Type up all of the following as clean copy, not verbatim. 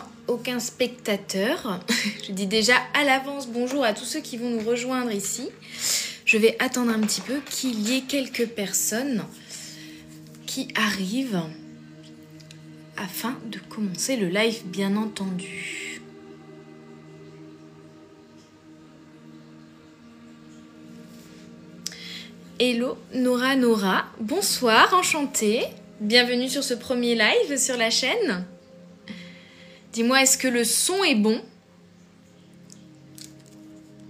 l'instant aucun spectateur. Je dis déjà à l'avance bonjour à tous ceux qui vont nous rejoindre ici. Je vais attendre un petit peu qu'il y ait quelques personnes qui arrivent afin de commencer le live, bien entendu. Hello Nora, bonsoir, enchantée. Bienvenue sur ce premier live sur la chaîne. Dis-moi, est-ce que le son est bon?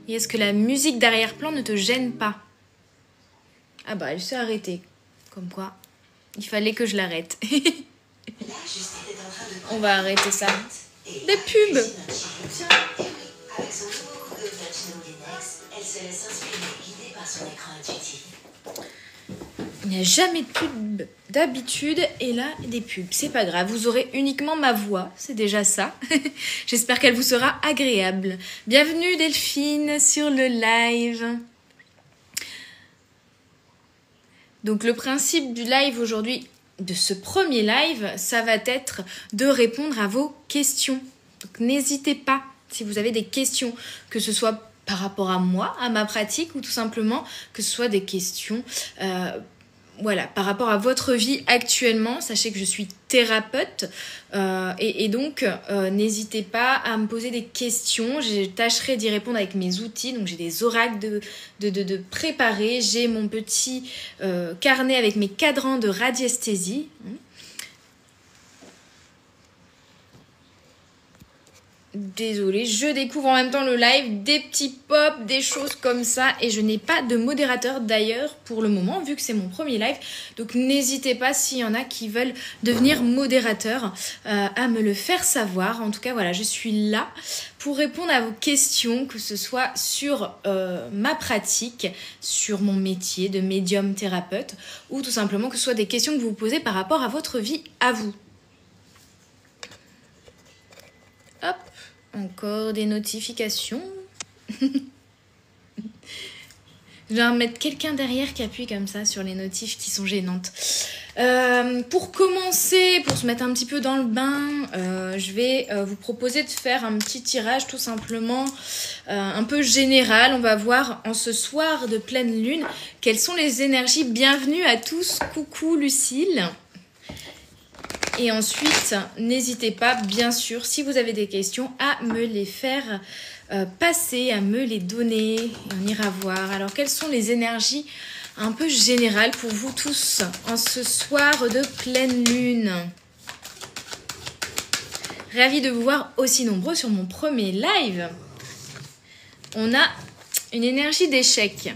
Et est-ce que la musique d'arrière-plan ne te gêne pas? Ah bah, elle s'est arrêtée. Comme quoi, il fallait que je l'arrête. On va arrêter ça. Des pubs. Avec son nouveau Google Touch Linux, elle se laisse inspirer, guidée par son écran intuitif. Il n'y a jamais de pub d'habitude et là des pubs. C'est pas grave, vous aurez uniquement ma voix, c'est déjà ça. J'espère qu'elle vous sera agréable. Bienvenue Delphine sur le live. Donc le principe du live aujourd'hui, de ce premier live, ça va être de répondre à vos questions. Donc n'hésitez pas si vous avez des questions, que ce soit par rapport à moi, à ma pratique, ou tout simplement que ce soit des questions voilà, par rapport à votre vie actuellement. Sachez que je suis thérapeute et donc n'hésitez pas à me poser des questions. Je tâcherai d'y répondre avec mes outils. Donc j'ai des oracles de préparer. J'ai mon petit carnet avec mes cadrans de radiesthésie. Désolée, je découvre en même temps le live, des petits pops, des choses comme ça, et je n'ai pas de modérateur d'ailleurs pour le moment, vu que c'est mon premier live. Donc n'hésitez pas, s'il y en a qui veulent devenir modérateur, à me le faire savoir. En tout cas, voilà, je suis là pour répondre à vos questions, que ce soit sur ma pratique, sur mon métier de médium thérapeute, ou tout simplement que ce soit des questions que vous vous posez par rapport à votre vie à vous. Hop. Encore des notifications. Je vais remettre quelqu'un derrière qui appuie comme ça sur les notifs qui sont gênantes. Pour commencer, pour se mettre un petit peu dans le bain, je vais vous proposer de faire un petit tirage tout simplement un peu général. On va voir en ce soir de pleine lune quelles sont les énergies. Bienvenue à tous. Coucou Lucille. Et ensuite, n'hésitez pas, bien sûr, si vous avez des questions, à me les faire passer, à me les donner. Et on ira voir. Alors, quelles sont les énergies un peu générales pour vous tous en ce soir de pleine lune? Ravie de vous voir aussi nombreux sur mon premier live. On a une énergie d'échec.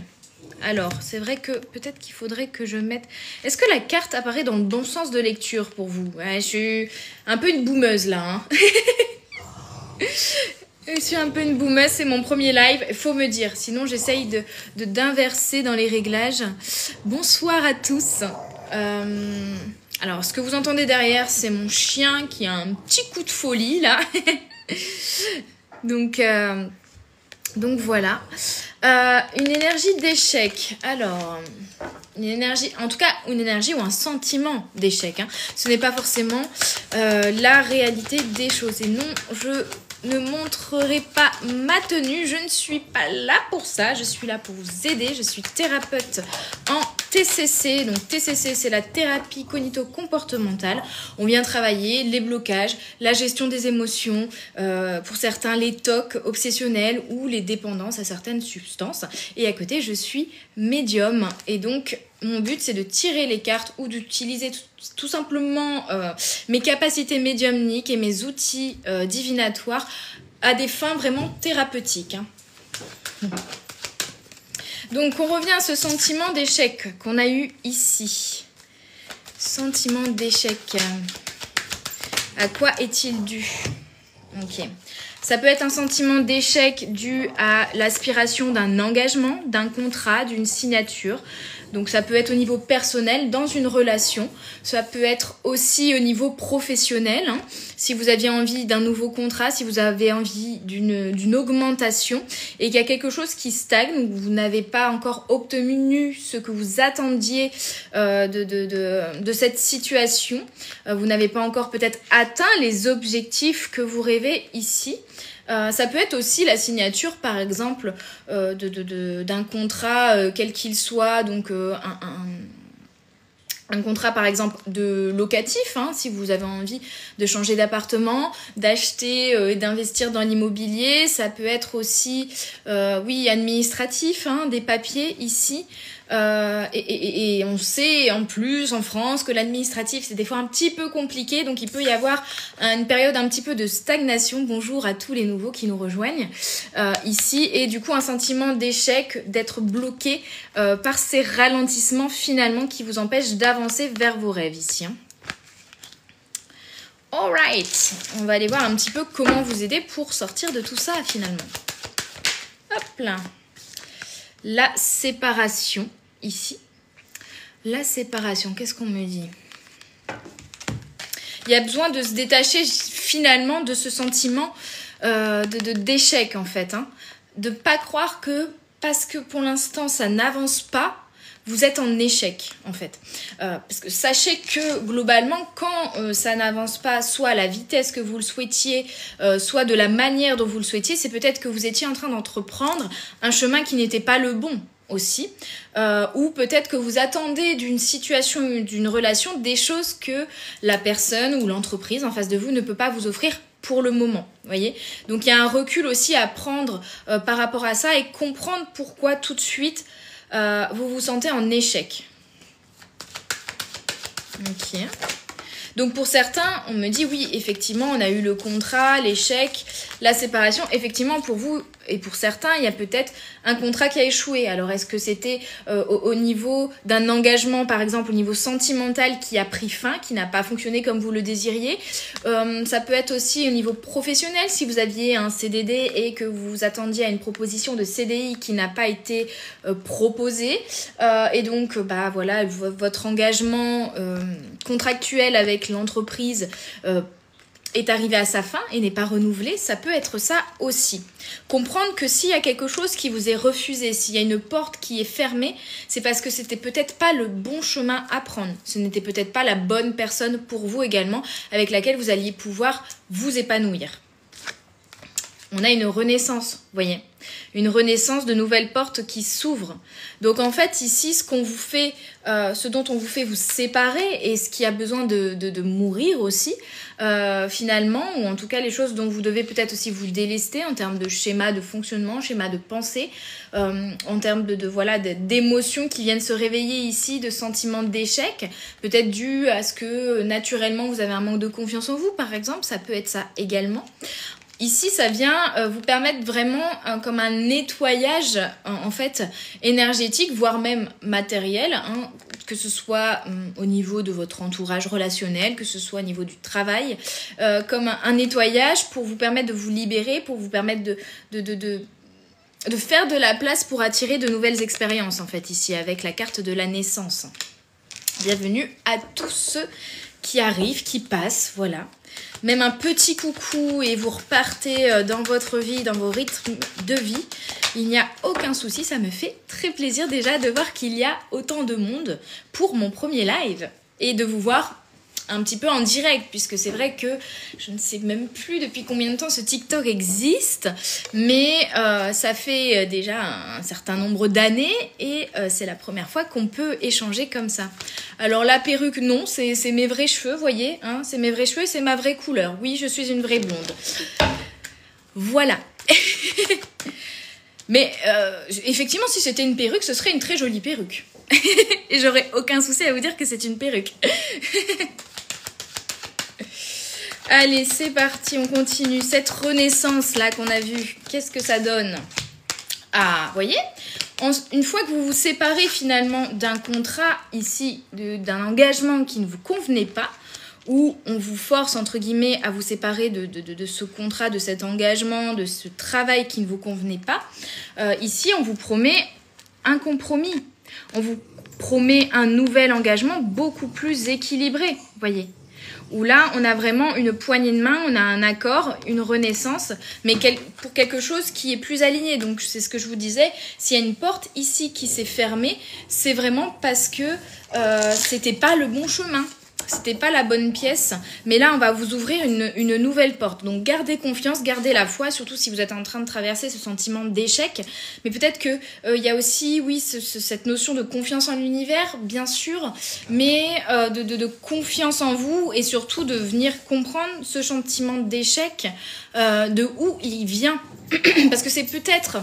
Alors, c'est vrai que peut-être qu'il faudrait que je mette... Est-ce que la carte apparaît dans le bon sens de lecture pour vous? Ouais, je suis un peu une boumeuse là. Je suis un peu une boumeuse, c'est mon premier live. Il faut me dire, sinon j'essaye d'inverser dans les réglages. Bonsoir à tous. Alors, ce que vous entendez derrière, c'est mon chien qui a un petit coup de folie là. Donc voilà. Une énergie d'échec. Alors, une énergie, en tout cas, une énergie ou un sentiment d'échec. Hein. Ce n'est pas forcément la réalité des choses. Et non, je ne montrerai pas ma tenue. Je ne suis pas là pour ça. Je suis là pour vous aider. Je suis thérapeute en TCC. Donc TCC, c'est la thérapie cognito-comportementale. On vient travailler les blocages, la gestion des émotions, pour certains les TOC obsessionnels ou les dépendances à certaines substances. Et à côté, je suis médium. Et donc, mon but, c'est de tirer les cartes ou d'utiliser tout simplement mes capacités médiumniques et mes outils divinatoires à des fins vraiment thérapeutiques. Hein. Donc, on revient à ce sentiment d'échec qu'on a eu ici. Sentiment d'échec. À quoi est-il dû? Ok. Ça peut être un sentiment d'échec dû à l'aspiration d'un engagement, d'un contrat, d'une signature. Donc ça peut être au niveau personnel, dans une relation. Ça peut être aussi au niveau professionnel. Hein. Si vous aviez envie d'un nouveau contrat, si vous avez envie d'une augmentation et qu'il y a quelque chose qui stagne ou vous n'avez pas encore obtenu ce que vous attendiez de cette situation, vous n'avez pas encore peut-être atteint les objectifs que vous rêvez ici. Ça peut être aussi la signature, par exemple, d'un contrat, quel qu'il soit, donc un contrat, par exemple, de locatif, hein, si vous avez envie de changer d'appartement, d'acheter et d'investir dans l'immobilier. Ça peut être aussi, oui, administratif, hein, des papiers ici. Et on sait en plus en France que l'administratif c'est des fois un petit peu compliqué, donc il peut y avoir une période un petit peu de stagnation. Bonjour à tous les nouveaux qui nous rejoignent ici, et du coup un sentiment d'échec, d'être bloqué par ces ralentissements finalement qui vous empêchent d'avancer vers vos rêves ici, hein. Alright, on va aller voir un petit peu comment vous aider pour sortir de tout ça finalement. Hop là. La séparation, ici. La séparation, qu'est-ce qu'on me dit? Il y a besoin de se détacher finalement de ce sentiment d'échec en fait. Hein. De ne pas croire que parce que pour l'instant ça n'avance pas, vous êtes en échec en fait. Parce que sachez que globalement quand ça n'avance pas soit à la vitesse que vous le souhaitiez, soit de la manière dont vous le souhaitiez, c'est peut-être que vous étiez en train d'entreprendre un chemin qui n'était pas le bon aussi, ou peut-être que vous attendez d'une situation, d'une relation, des choses que la personne ou l'entreprise en face de vous ne peut pas vous offrir pour le moment, voyez. Donc il y a un recul aussi à prendre par rapport à ça et comprendre pourquoi tout de suite vous vous sentez en échec. Ok. Donc pour certains, on me dit oui, effectivement, on a eu le contrat, l'échec, la séparation. Effectivement, pour vous et pour certains, il y a peut-être un contrat qui a échoué. Alors est-ce que c'était au niveau d'un engagement, par exemple, au niveau sentimental qui a pris fin, qui n'a pas fonctionné comme vous le désiriez? Ça peut être aussi au niveau professionnel, si vous aviez un CDD et que vous vous attendiez à une proposition de CDI qui n'a pas été proposée. Et donc, bah voilà, votre engagement contractuel avec l'entreprise est arrivé à sa fin et n'est pas renouvelé, ça peut être ça aussi. Comprendre que s'il y a quelque chose qui vous est refusé, s'il y a une porte qui est fermée, c'est parce que c'était peut-être pas le bon chemin à prendre. Ce n'était peut-être pas la bonne personne pour vous également, avec laquelle vous alliez pouvoir vous épanouir. On a une renaissance, vous voyez, une renaissance de nouvelles portes qui s'ouvrent. Donc en fait ici, ce dont on vous fait vous séparer et ce qui a besoin de mourir aussi, finalement, ou en tout cas les choses dont vous devez peut-être aussi vous délester en termes de schéma de fonctionnement, schéma de pensée, en termes d'émotions qui viennent se réveiller ici, de sentiments d'échec, peut-être dû à ce que naturellement vous avez un manque de confiance en vous, par exemple, ça peut être ça également. Ici, ça vient vous permettre vraiment comme un nettoyage en fait énergétique, voire même matériel, hein, que ce soit au niveau de votre entourage relationnel, que ce soit au niveau du travail, comme un nettoyage pour vous permettre de vous libérer, pour vous permettre de faire de la place pour attirer de nouvelles expériences en fait ici avec la carte de la naissance. Bienvenue à tous ceux qui arrivent, qui passent, voilà. Même un petit coucou et vous repartez dans votre vie, dans vos rythmes de vie. Il n'y a aucun souci, ça me fait très plaisir déjà de voir qu'il y a autant de monde pour mon premier live et de vous voir un petit peu en direct, puisque c'est vrai que je ne sais même plus depuis combien de temps ce TikTok existe, mais ça fait déjà un certain nombre d'années et c'est la première fois qu'on peut échanger comme ça. Alors la perruque, non, c'est mes vrais cheveux, vous voyez, hein, c'est mes vrais cheveux et c'est ma vraie couleur. Oui, je suis une vraie blonde. Voilà. Mais effectivement, si c'était une perruque, ce serait une très jolie perruque. Et j'aurais aucun souci à vous dire que c'est une perruque. Allez, c'est parti, on continue. Cette renaissance-là qu'on a vue, qu'est-ce que ça donne? Ah, vous voyez, une fois que vous vous séparez finalement d'un contrat ici, d'un engagement qui ne vous convenait pas, où on vous force, entre guillemets, à vous séparer de ce contrat, de cet engagement, de ce travail qui ne vous convenait pas, ici, on vous promet un compromis. On vous promet un nouvel engagement beaucoup plus équilibré, vous voyez. Où là, on a vraiment une poignée de main, on a un accord, une renaissance, mais pour quelque chose qui est plus aligné. Donc, c'est ce que je vous disais, s'il y a une porte ici qui s'est fermée, c'est vraiment parce que c'était pas le bon chemin. C'était pas la bonne pièce, mais là on va vous ouvrir une nouvelle porte. Donc gardez confiance, gardez la foi, surtout si vous êtes en train de traverser ce sentiment d'échec. Mais peut-être que y a aussi, oui, cette notion de confiance en l'univers, bien sûr, mais de confiance en vous et surtout de venir comprendre ce sentiment d'échec, de où il vient. Parce que c'est peut-être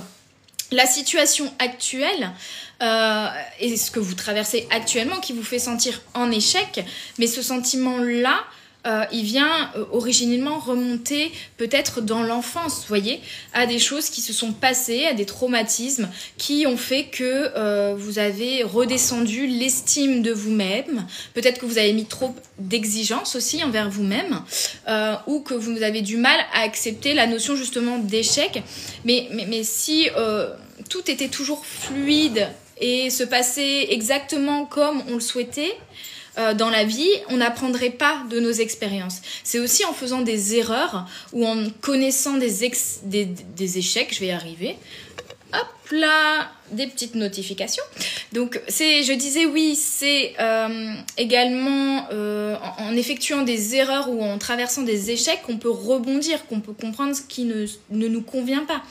la situation actuelle et ce que vous traversez actuellement qui vous fait sentir en échec, mais ce sentiment-là, il vient originellement remonter peut-être dans l'enfance, vous voyez, à des choses qui se sont passées, à des traumatismes qui ont fait que vous avez redescendu l'estime de vous-même, peut-être que vous avez mis trop d'exigences aussi envers vous-même, ou que vous avez du mal à accepter la notion justement d'échec, mais si tout était toujours fluide et se passait exactement comme on le souhaitait, dans la vie, on n'apprendrait pas de nos expériences. C'est aussi en faisant des erreurs ou en connaissant des échecs, je vais y arriver. Hop là, des petites notifications. Donc, je disais oui, c'est également en effectuant des erreurs ou en traversant des échecs qu'on peut rebondir, qu'on peut comprendre ce qui ne nous convient pas.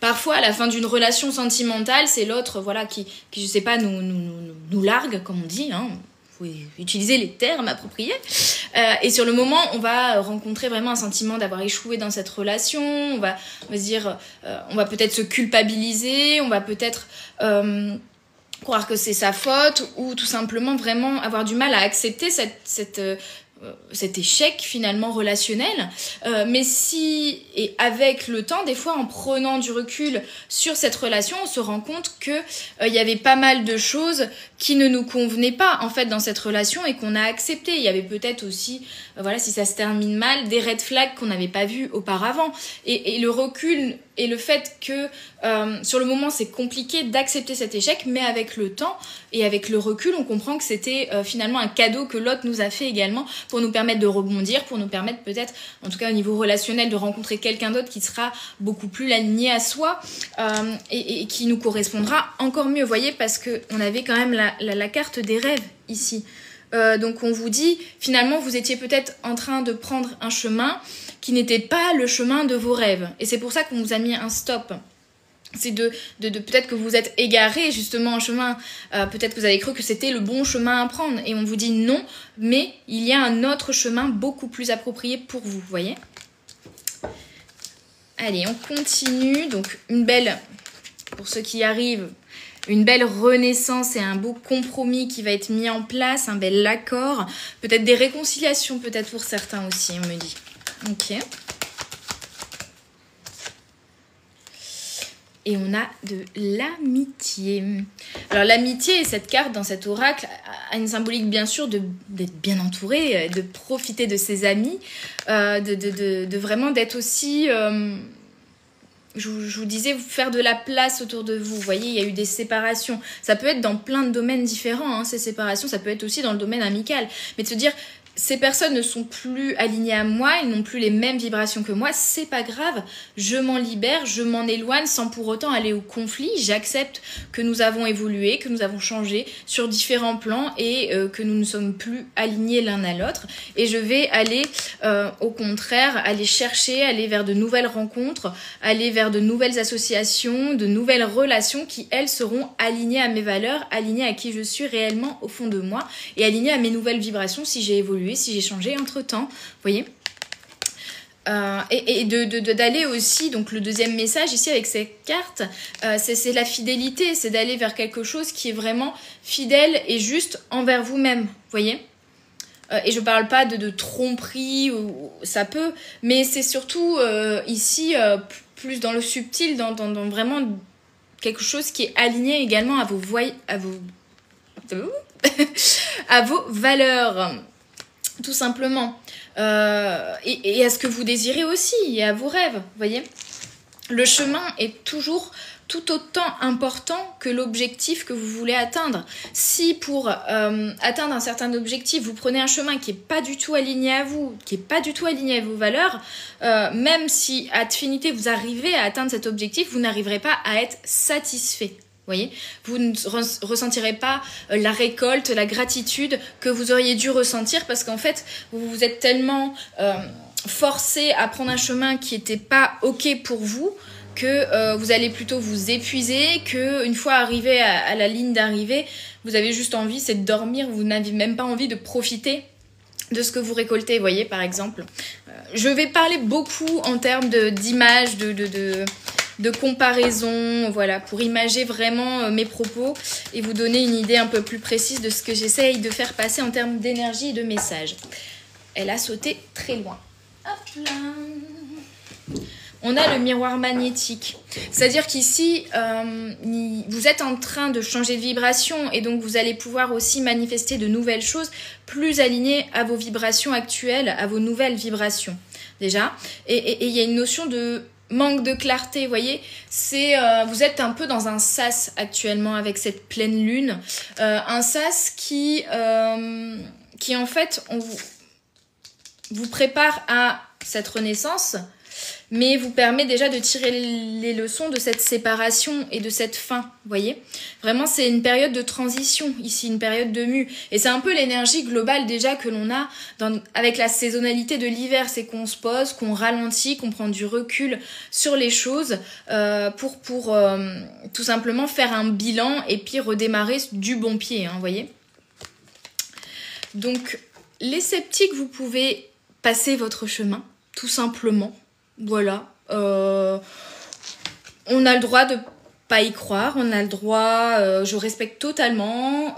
Parfois, à la fin d'une relation sentimentale, c'est l'autre, voilà, qui je sais pas, nous largue, comme on dit, hein. Faut utiliser les termes appropriés. Et sur le moment, on va rencontrer vraiment un sentiment d'avoir échoué dans cette relation. On va se dire, on va peut-être se culpabiliser, on va peut-être croire que c'est sa faute, ou tout simplement vraiment avoir du mal à accepter cet échec finalement relationnel, mais et avec le temps, des fois en prenant du recul sur cette relation, on se rend compte que y avait pas mal de choses qui ne nous convenaient pas en fait dans cette relation et qu'on a accepté. Il y avait peut-être aussi, voilà, si ça se termine mal, des red flags qu'on n'avait pas vus auparavant, et le recul et le fait que sur le moment c'est compliqué d'accepter cet échec, mais avec le temps et avec le recul, on comprend que c'était finalement un cadeau que l'autre nous a fait également pour nous permettre de rebondir, pour nous permettre peut-être, en tout cas au niveau relationnel, de rencontrer quelqu'un d'autre qui sera beaucoup plus aligné à soi et qui nous correspondra encore mieux, vous voyez, parce qu'on avait quand même la carte des rêves ici. Donc on vous dit, finalement vous étiez peut-être en train de prendre un chemin qui n'était pas le chemin de vos rêves. Et c'est pour ça qu'on vous a mis un stop. C'est de peut-être que vous êtes égaré justement en chemin, peut-être que vous avez cru que c'était le bon chemin à prendre, et on vous dit non, mais il y a un autre chemin beaucoup plus approprié pour vous, voyez. Allez, on continue. Donc une belle, pour ceux qui arrivent, une belle renaissance et un beau compromis qui va être mis en place, un bel accord, peut-être des réconciliations, peut-être pour certains aussi, on me dit. Ok. Et on a de l'amitié. Alors l'amitié, cette carte dans cet oracle, a une symbolique bien sûr d'être bien entouré, de profiter de ses amis, de vraiment d'être aussi... je vous disais, faire de la place autour de vous. Vous voyez, il y a eu des séparations. Ça peut être dans plein de domaines différents, hein, ces séparations. Ça peut être aussi dans le domaine amical. Mais de se dire... Ces personnes ne sont plus alignées à moi, ils n'ont plus les mêmes vibrations que moi, c'est pas grave, je m'en libère, je m'en éloigne sans pour autant aller au conflit. J'accepte que nous avons évolué, que nous avons changé sur différents plans et que nous ne sommes plus alignés l'un à l'autre. Et je vais aller, au contraire, aller chercher, aller vers de nouvelles rencontres, aller vers de nouvelles associations, de nouvelles relations qui, elles, seront alignées à mes valeurs, alignées à qui je suis réellement au fond de moi et alignées à mes nouvelles vibrations si j'ai évolué, si j'ai changé entre-temps, vous voyez. Et d'aller aussi, donc le deuxième message ici avec cette carte, c'est la fidélité, c'est d'aller vers quelque chose qui est vraiment fidèle et juste envers vous-même, vous voyez. Et je parle pas de tromperie, ou ça peut, mais c'est surtout ici plus dans le subtil, dans vraiment quelque chose qui est aligné également à vos à vos valeurs. Tout simplement. Et à ce que vous désirez aussi, et à vos rêves, vous voyez. le chemin est toujours tout autant important que l'objectif que vous voulez atteindre. Si pour atteindre un certain objectif, vous prenez un chemin qui n'est pas du tout aligné à vous, qui n'est pas du tout aligné à vos valeurs, même si à Tfinité vous arrivez à atteindre cet objectif, vous n'arriverez pas à être satisfait. Voyez, vous ne ressentirez pas la récolte, la gratitude que vous auriez dû ressentir parce qu'en fait, vous vous êtes tellement forcé à prendre un chemin qui n'était pas OK pour vous que vous allez plutôt vous épuiser, qu'une fois arrivé à la ligne d'arrivée, vous avez juste envie, c'est de dormir, vous n'avez même pas envie de profiter de ce que vous récoltez, vous voyez, par exemple. Je vais parler beaucoup en termes d'images, de comparaison, voilà, pour imager vraiment mes propos et vous donner une idée un peu plus précise de ce que j'essaye de faire passer en termes d'énergie et de message. Elle a sauté très loin. Hop là. On a le miroir magnétique. C'est-à-dire qu'ici, vous êtes en train de changer de vibration et donc vous allez pouvoir aussi manifester de nouvelles choses plus alignées à vos vibrations actuelles, à vos nouvelles vibrations, déjà. Et il y a une notion de manque de clarté, vous voyez, vous êtes un peu dans un sas actuellement avec cette pleine lune, un sas qui en fait vous prépare à cette renaissance, mais vous permet déjà de tirer les leçons de cette séparation et de cette fin, vous voyez. Vraiment, c'est une période de transition ici, une période de mue. Et c'est un peu l'énergie globale déjà que l'on a avec la saisonnalité de l'hiver. C'est qu'on se pose, qu'on ralentit, qu'on prend du recul sur les choses pour tout simplement faire un bilan et puis redémarrer du bon pied, hein, vous voyez. Donc, les sceptiques, vous pouvez passer votre chemin, tout simplement. Voilà, on a le droit de pas y croire, on a le droit, je respecte totalement,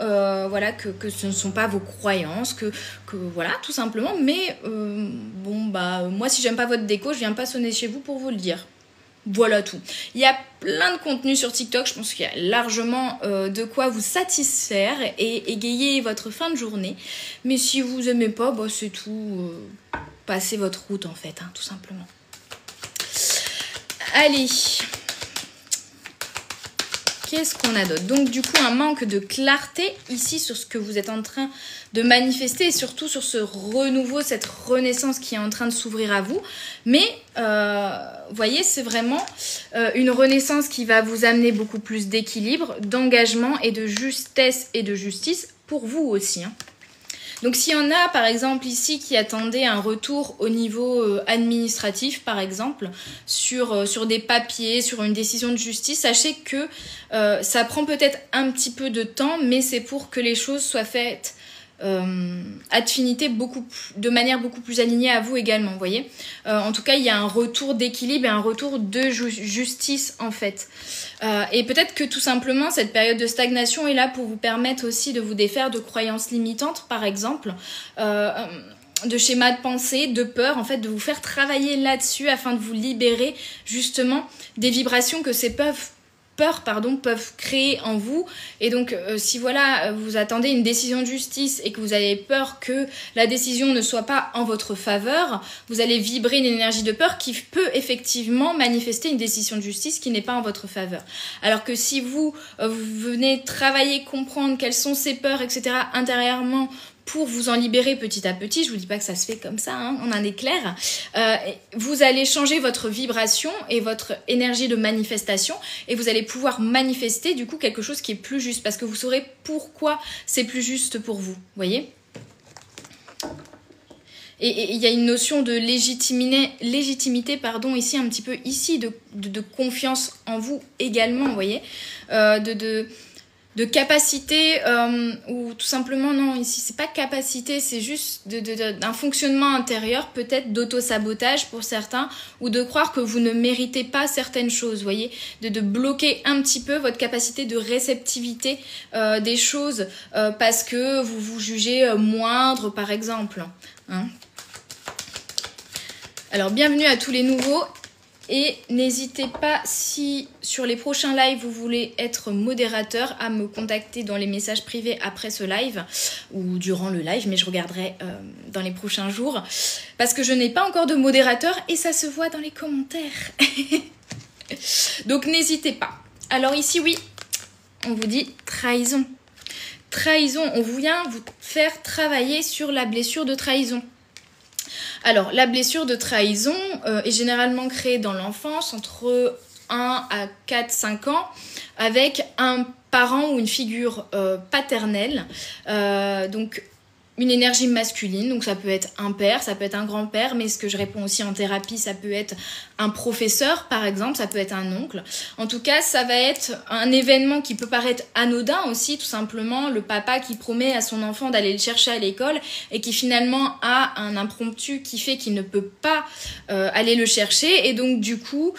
voilà, que ce ne sont pas vos croyances, que voilà, tout simplement, mais bon, bah, moi si j'aime pas votre déco, je viens pas sonner chez vous pour vous le dire. Voilà tout. Il y a plein de contenu sur TikTok, je pense qu'il y a largement de quoi vous satisfaire et égayer votre fin de journée, mais si vous aimez pas, bah, c'est tout, passez votre route en fait, hein, tout simplement. Allez, qu'est-ce qu'on a d'autre? Donc du coup, un manque de clarté ici sur ce que vous êtes en train de manifester et surtout sur ce renouveau, cette renaissance qui est en train de s'ouvrir à vous. Mais, vous voyez, c'est vraiment une renaissance qui va vous amener beaucoup plus d'équilibre, d'engagement et de justesse et de justice pour vous aussi, hein. Donc s'il y en a par exemple ici qui attendaient un retour au niveau administratif par exemple sur des papiers, sur une décision de justice, sachez que ça prend peut-être un petit peu de temps, mais c'est pour que les choses soient faites à Tfinité de manière beaucoup plus alignée à vous également, vous voyez. En tout cas, il y a un retour d'équilibre et un retour de justice en fait. Et peut-être que tout simplement, cette période de stagnation est là pour vous permettre aussi de vous défaire de croyances limitantes, par exemple, de schémas de pensée, de peur, en fait, de vous faire travailler là-dessus afin de vous libérer justement des vibrations que ces peurs peuvent créer en vous. Et donc si voilà, vous attendez une décision de justice et que vous avez peur que la décision ne soit pas en votre faveur, vous allez vibrer une énergie de peur qui peut effectivement manifester une décision de justice qui n'est pas en votre faveur. Alors que si vous venez travailler, comprendre quelles sont ces peurs, etc. intérieurement, pour vous en libérer petit à petit, je vous dis pas que ça se fait comme ça, hein, en un éclair, vous allez changer votre vibration et votre énergie de manifestation et vous allez pouvoir manifester du coup quelque chose qui est plus juste parce que vous saurez pourquoi c'est plus juste pour vous, voyez. Et il y a une notion de légitimité pardon, ici un petit peu ici, de confiance en vous également, vous voyez, de capacité ou tout simplement non, ici c'est pas capacité, c'est juste d'un fonctionnement intérieur, peut-être d'auto-sabotage pour certains, ou de croire que vous ne méritez pas certaines choses, vous voyez, de bloquer un petit peu votre capacité de réceptivité des choses parce que vous vous jugez moindre par exemple, hein. Alors bienvenue à tous les nouveaux. Et n'hésitez pas, si sur les prochains lives vous voulez être modérateur, à me contacter dans les messages privés après ce live ou durant le live, mais je regarderai dans les prochains jours parce que je n'ai pas encore de modérateur et ça se voit dans les commentaires. Donc n'hésitez pas. Alors ici, oui, on vous dit trahison. Trahison, on vient vous faire travailler sur la blessure de trahison. Alors, la blessure de trahison est généralement créée dans l'enfance entre 1 à 4-5 ans avec un parent ou une figure paternelle. Donc, une énergie masculine, donc ça peut être un père, ça peut être un grand-père, mais ce que je réponds aussi en thérapie, ça peut être un professeur, par exemple, ça peut être un oncle. En tout cas, ça va être un événement qui peut paraître anodin aussi, tout simplement, le papa qui promet à son enfant d'aller le chercher à l'école et qui finalement a un impromptu qui fait qu'il ne peut pas aller le chercher, et donc du coup,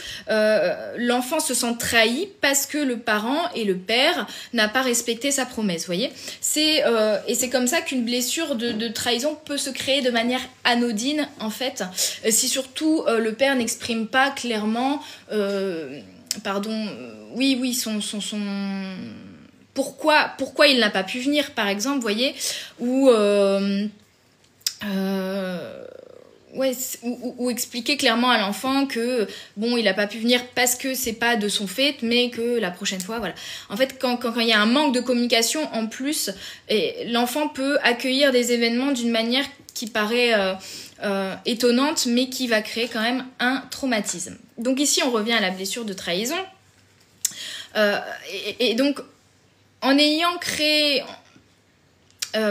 l'enfant se sent trahi parce que le parent et le père n'a pas respecté sa promesse, vous voyez. Et c'est comme ça qu'une blessure de trahison peut se créer de manière anodine en fait, si surtout le père n'exprime pas clairement pourquoi il n'a pas pu venir, par exemple, vous voyez, ou expliquer clairement à l'enfant que bon, il n'a pas pu venir parce que c'est pas de son fait, mais que la prochaine fois, voilà. En fait, quand il y a un manque de communication en plus, l'enfant peut accueillir des événements d'une manière qui paraît étonnante, mais qui va créer quand même un traumatisme. Donc ici, on revient à la blessure de trahison. Et donc, en ayant créé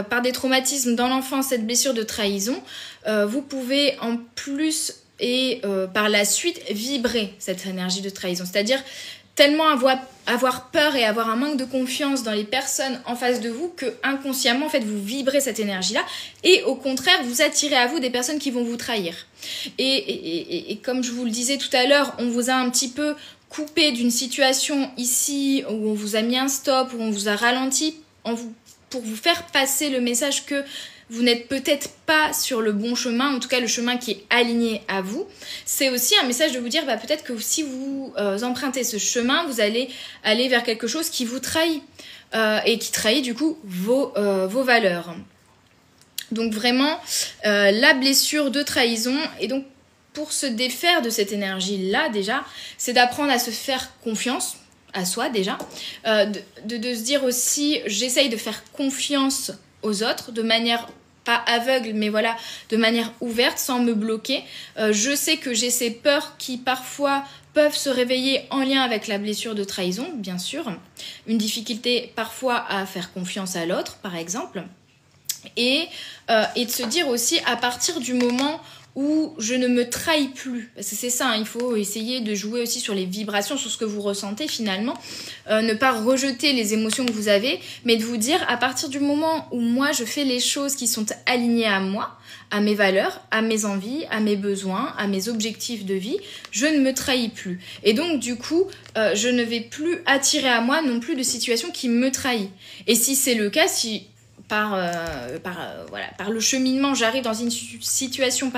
par des traumatismes dans l'enfance cette blessure de trahison, vous pouvez en plus et par la suite vibrer cette énergie de trahison. C'est-à-dire tellement avoir peur et avoir un manque de confiance dans les personnes en face de vous que inconsciemment en fait vous vibrez cette énergie-là et au contraire vous attirez à vous des personnes qui vont vous trahir. Et comme je vous le disais tout à l'heure, on vous a un petit peu coupé d'une situation ici où on vous a mis un stop, où on vous a ralenti pour vous faire passer le message que vous n'êtes peut-être pas sur le bon chemin, en tout cas le chemin qui est aligné à vous. C'est aussi un message de vous dire peut-être que si vous empruntez ce chemin, vous allez aller vers quelque chose qui vous trahit et qui trahit du coup vos valeurs. Donc vraiment, la blessure de trahison, et donc pour se défaire de cette énergie-là déjà, c'est d'apprendre à se faire confiance à soi déjà, de se dire aussi j'essaye de faire confiance aux autres de manière pas aveugle mais voilà, de manière ouverte sans me bloquer. Je sais que j'ai ces peurs qui parfois peuvent se réveiller en lien avec la blessure de trahison, bien sûr, une difficulté parfois à faire confiance à l'autre par exemple, et de se dire aussi à partir du moment où je ne me trahis plus, parce que c'est ça, hein, il faut essayer de jouer aussi sur les vibrations, sur ce que vous ressentez finalement, ne pas rejeter les émotions que vous avez, mais de vous dire à partir du moment où moi je fais les choses qui sont alignées à moi, à mes valeurs, à mes envies, à mes besoins, à mes objectifs de vie, je ne me trahis plus. Et donc du coup, je ne vais plus attirer à moi non plus de situations qui me trahissent. Et si c'est le cas, si par le cheminement, j'arrive dans une situation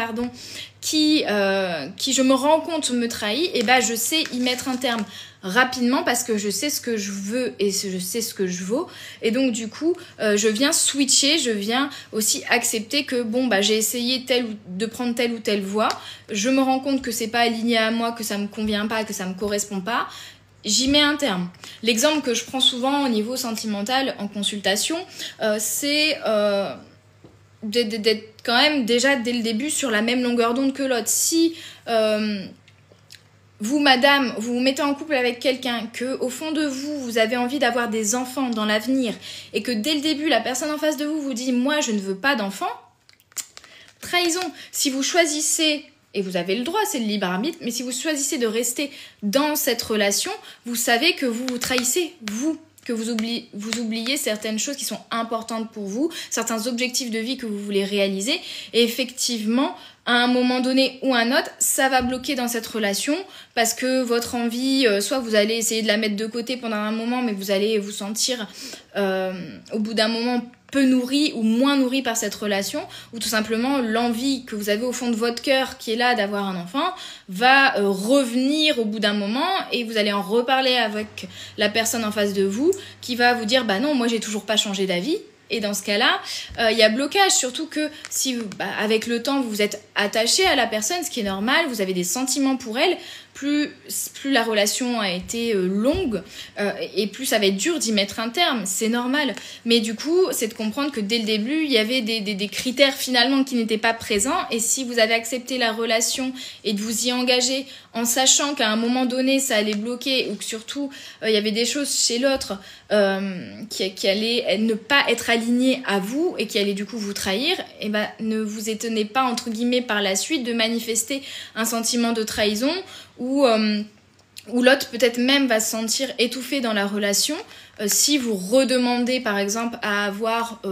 qui je me rends compte me trahit, et je sais y mettre un terme rapidement parce que je sais ce que je veux et je sais ce que je vaux, et donc du coup je viens switcher, je viens aussi accepter que j'ai essayé de prendre telle ou telle voie, je me rends compte que c'est pas aligné à moi, que ça me convient pas, que ça me correspond pas. J'y mets un terme. L'exemple que je prends souvent au niveau sentimental en consultation, c'est d'être quand même déjà dès le début sur la même longueur d'onde que l'autre. Si vous, madame, vous vous mettez en couple avec quelqu'un, que au fond de vous, vous avez envie d'avoir des enfants dans l'avenir, et que dès le début, la personne en face de vous vous dit « moi, je ne veux pas d'enfants », trahison. Si vous choisissez... Et vous avez le droit, c'est le libre arbitre, mais si vous choisissez de rester dans cette relation, vous savez que vous vous trahissez, que vous oubliez certaines choses qui sont importantes pour vous, certains objectifs de vie que vous voulez réaliser, et effectivement, à un moment donné ou un autre, ça va bloquer dans cette relation, parce que votre envie, soit vous allez essayer de la mettre de côté pendant un moment, mais vous allez vous sentir au bout d'un moment peu nourri ou moins nourri par cette relation, ou tout simplement l'envie que vous avez au fond de votre cœur qui est là d'avoir un enfant va revenir au bout d'un moment, et vous allez en reparler avec la personne en face de vous qui va vous dire non, moi j'ai toujours pas changé d'avis. Et dans ce cas-là, il y a blocage, surtout que si avec le temps vous vous êtes attaché à la personne, ce qui est normal, vous avez des sentiments pour elle, plus la relation a été longue et plus ça va être dur d'y mettre un terme, c'est normal. Mais du coup, c'est de comprendre que dès le début, il y avait des critères finalement qui n'étaient pas présents. Et si vous avez accepté la relation et de vous y engager en sachant qu'à un moment donné, ça allait bloquer ou que surtout, il y avait des choses chez l'autre qui allaient ne pas être alignées à vous et qui allaient du coup vous trahir, et ben, ne vous étonnez pas, entre guillemets, par la suite de manifester un sentiment de trahison ou l'autre peut-être même va se sentir étouffé dans la relation si vous redemandez par exemple à avoir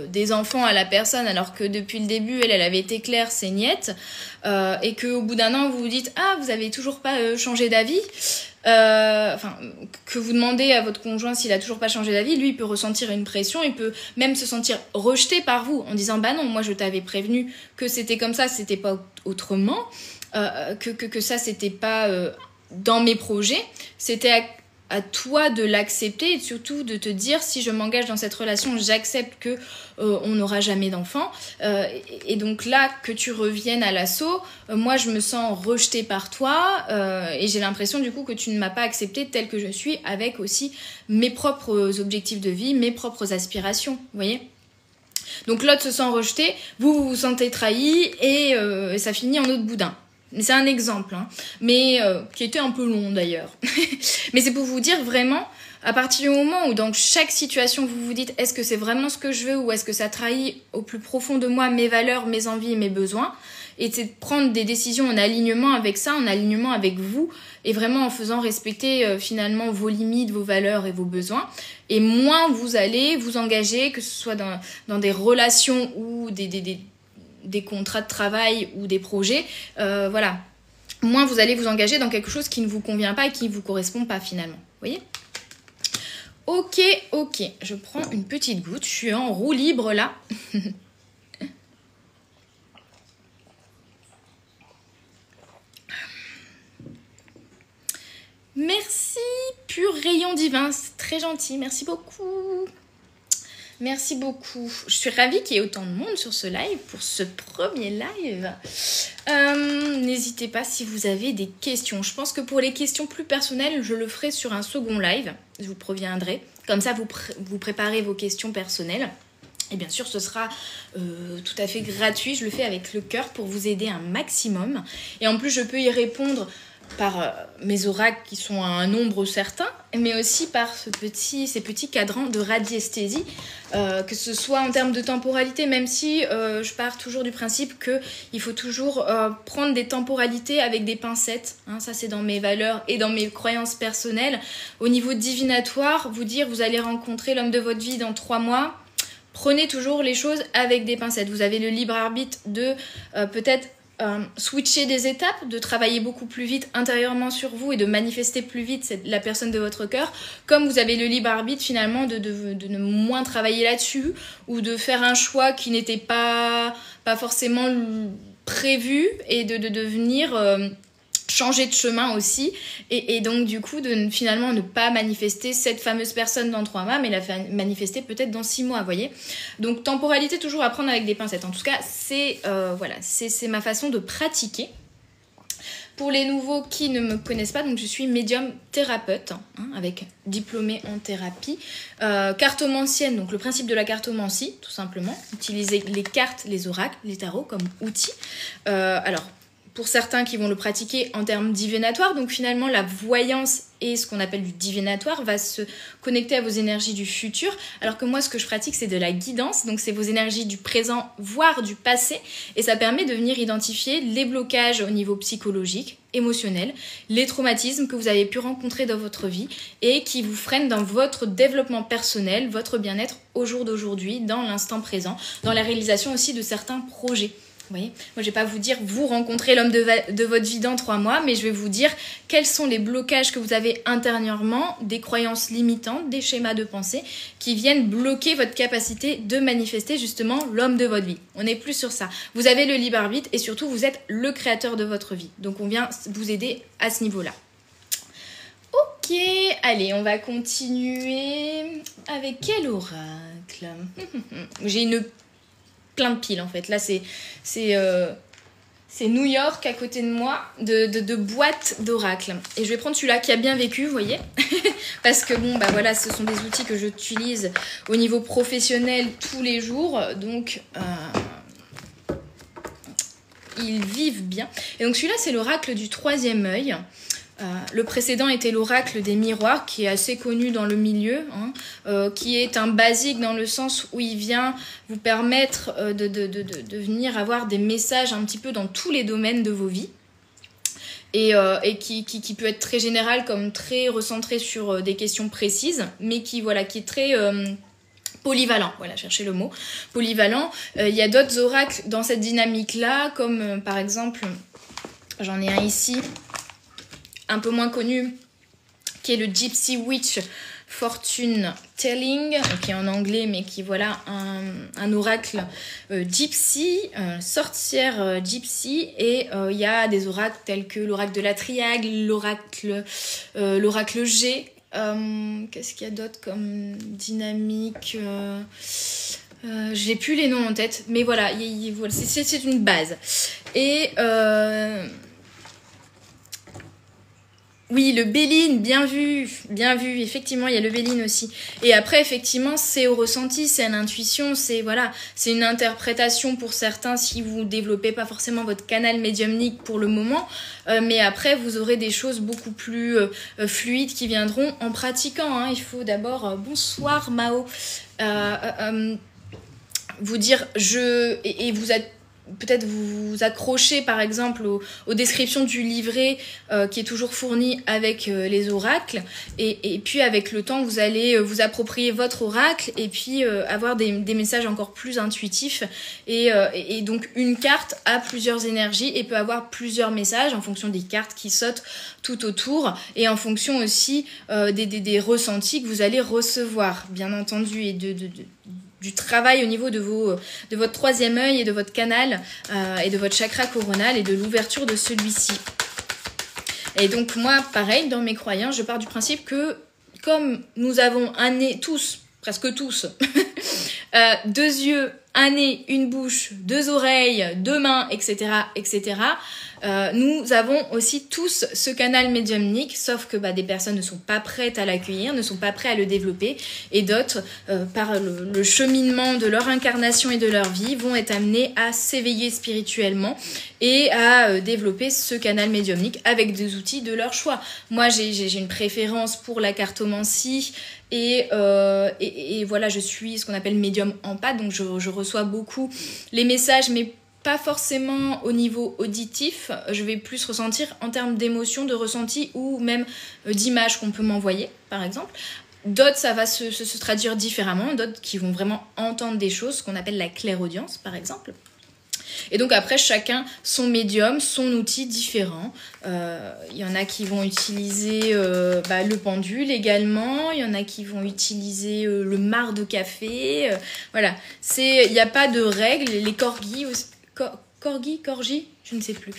des enfants à la personne alors que depuis le début elle avait été claire, c'est niette, et qu'au bout d'un an vous vous dites ah vous avez toujours pas changé d'avis, que vous demandez à votre conjoint s'il a toujours pas changé d'avis, lui il peut ressentir une pression, il peut même se sentir rejeté par vous en disant bah non moi je t'avais prévenu que c'était comme ça, c'était pas autrement, que ça c'était pas dans mes projets, c'était à toi de l'accepter et surtout de te dire si je m'engage dans cette relation, j'accepte que on n'aura jamais d'enfant, et donc là que tu reviennes à l'assaut, moi je me sens rejetée par toi et j'ai l'impression du coup que tu ne m'as pas acceptée telle que je suis avec aussi mes propres objectifs de vie, mes propres aspirations, vous voyez. Donc l'autre se sent rejeté, vous vous sentez trahi et ça finit en autre boudin. C'est un exemple, hein, mais qui était un peu long d'ailleurs. Mais c'est pour vous dire vraiment, à partir du moment où dans chaque situation vous vous dites est-ce que c'est vraiment ce que je veux ou est-ce que ça trahit au plus profond de moi mes valeurs, mes envies et mes besoins, et c'est de prendre des décisions en alignement avec ça, en alignement avec vous, et vraiment en faisant respecter finalement vos limites, vos valeurs et vos besoins. Et moins vous allez vous engager, que ce soit dans des relations ou des contrats de travail ou des projets, voilà, moins vous allez vous engager dans quelque chose qui ne vous convient pas et qui ne vous correspond pas finalement, vous voyez. Ok, je prends une petite goutte, je suis en roue libre là. Merci, pur rayon divin, c'est très gentil, merci beaucoup. Merci beaucoup. Je suis ravie qu'il y ait autant de monde sur ce live, pour ce premier live. N'hésitez pas si vous avez des questions. Je pense que pour les questions plus personnelles, je le ferai sur un second live. Je vous préviendrai. Comme ça, vous préparez vos questions personnelles. Et bien sûr, ce sera tout à fait gratuit. Je le fais avec le cœur pour vous aider un maximum. Et en plus, je peux y répondre par mes oracles qui sont à un nombre certain, mais aussi par ces petits cadrans de radiesthésie, que ce soit en termes de temporalité, même si je pars toujours du principe qu'il faut toujours prendre des temporalités avec des pincettes, hein, ça c'est dans mes valeurs et dans mes croyances personnelles. Au niveau divinatoire, vous dire vous allez rencontrer l'homme de votre vie dans 3 mois, prenez toujours les choses avec des pincettes. Vous avez le libre arbitre de peut-être switcher des étapes, de travailler beaucoup plus vite intérieurement sur vous et de manifester plus vite la personne de votre cœur, comme vous avez le libre arbitre finalement de ne moins travailler là-dessus ou de faire un choix qui n'était pas forcément prévu et de venir changer de chemin aussi, et donc du coup de finalement ne pas manifester cette fameuse personne dans 3 mois mais la manifester peut-être dans 6 mois, vous voyez. Donc temporalité toujours à prendre avec des pincettes. En tout cas c'est voilà, c'est ma façon de pratiquer. Pour les nouveaux qui ne me connaissent pas, donc je suis médium thérapeute, hein, avec diplômée en thérapie, cartomancienne, donc le principe de la cartomancie tout simplement, utiliser les cartes, les oracles, les tarots comme outils. Alors pour certains qui vont le pratiquer en termes divinatoires, donc finalement la voyance et ce qu'on appelle du divinatoire va se connecter à vos énergies du futur, alors que moi ce que je pratique c'est de la guidance, donc c'est vos énergies du présent voire du passé, et ça permet de venir identifier les blocages au niveau psychologique, émotionnel, les traumatismes que vous avez pu rencontrer dans votre vie et qui vous freinent dans votre développement personnel, votre bien-être au jour d'aujourd'hui, dans l'instant présent, dans la réalisation aussi de certains projets. Vous voyez, moi je vais pas vous dire vous rencontrez l'homme de votre vie dans 3 mois, mais je vais vous dire quels sont les blocages que vous avez intérieurement, des croyances limitantes, des schémas de pensée qui viennent bloquer votre capacité de manifester justement l'homme de votre vie. On n'est plus sur ça. Vous avez le libre arbitre et surtout vous êtes le créateur de votre vie. Donc on vient vous aider à ce niveau-là. Ok, allez, on va continuer avec quel oracle? J'ai plein de piles en fait. Là, c'est c'est New York à côté de moi, de boîtes d'oracle. Et je vais prendre celui-là qui a bien vécu, vous voyez. Parce que bon, bah voilà, ce sont des outils que j'utilise au niveau professionnel tous les jours. Donc, ils vivent bien. Et donc celui-là, c'est l'oracle du troisième œil. Le précédent était l'oracle des miroirs, qui est assez connu dans le milieu, hein, qui est un basique dans le sens où il vient vous permettre de venir avoir des messages un petit peu dans tous les domaines de vos vies. Et qui peut être très général comme très recentré sur des questions précises, mais qui est très polyvalent, voilà, cherchez le mot, polyvalent. Il y a d'autres oracles dans cette dynamique-là, comme par exemple, j'en ai un ici, un peu moins connu, qui est le Gypsy Witch Fortune Telling, qui est en anglais, mais qui voilà un oracle gypsy, sorcière gypsy. Et il y a des oracles tels que l'oracle de la triangle, l'oracle G. Qu'est-ce qu'il y a d'autre comme dynamique j'ai plus les noms en tête, mais voilà, c'est une base. Et oui, le Béline, bien vu, effectivement, il y a le Béline aussi. Et après, effectivement, c'est au ressenti, c'est à l'intuition, c'est une interprétation pour certains si vous développez pas forcément votre canal médiumnique pour le moment, mais après, vous aurez des choses beaucoup plus fluides qui viendront en pratiquant, hein. Il faut d'abord, bonsoir Mao, vous dire, et vous êtes peut-être vous accrochez par exemple aux descriptions du livret qui est toujours fourni avec les oracles et puis avec le temps vous allez vous approprier votre oracle et puis avoir des messages encore plus intuitifs et donc une carte a plusieurs énergies et peut avoir plusieurs messages en fonction des cartes qui sautent tout autour et en fonction aussi des ressentis que vous allez recevoir bien entendu et du travail au niveau de votre troisième œil et de votre canal et de votre chakra coronal et de l'ouverture de celui-ci. Et donc moi, pareil, dans mes croyances, je pars du principe que comme nous avons un nez, tous, presque tous, deux yeux, un nez, une bouche, deux oreilles, deux mains, etc., etc., nous avons aussi tous ce canal médiumnique, sauf que des personnes ne sont pas prêtes à l'accueillir, ne sont pas prêtes à le développer, et d'autres, par le cheminement de leur incarnation et de leur vie, vont être amenés à s'éveiller spirituellement et à développer ce canal médiumnique avec des outils de leur choix. Moi, j'ai une préférence pour la cartomancie, et voilà, je suis ce qu'on appelle médium empathe, donc je reçois beaucoup les messages, mais pas forcément au niveau auditif, je vais plus ressentir en termes d'émotions, de ressenti ou même d'images qu'on peut m'envoyer, par exemple. D'autres, ça va se traduire différemment, d'autres qui vont vraiment entendre des choses, ce qu'on appelle la clairaudience, par exemple. Et donc après, chacun son médium, son outil différent. Il y en a qui vont utiliser le pendule également. Il y en a qui vont utiliser le marc de café. Voilà, il n'y a pas de règles. Les corgis, corgi, je ne sais plus.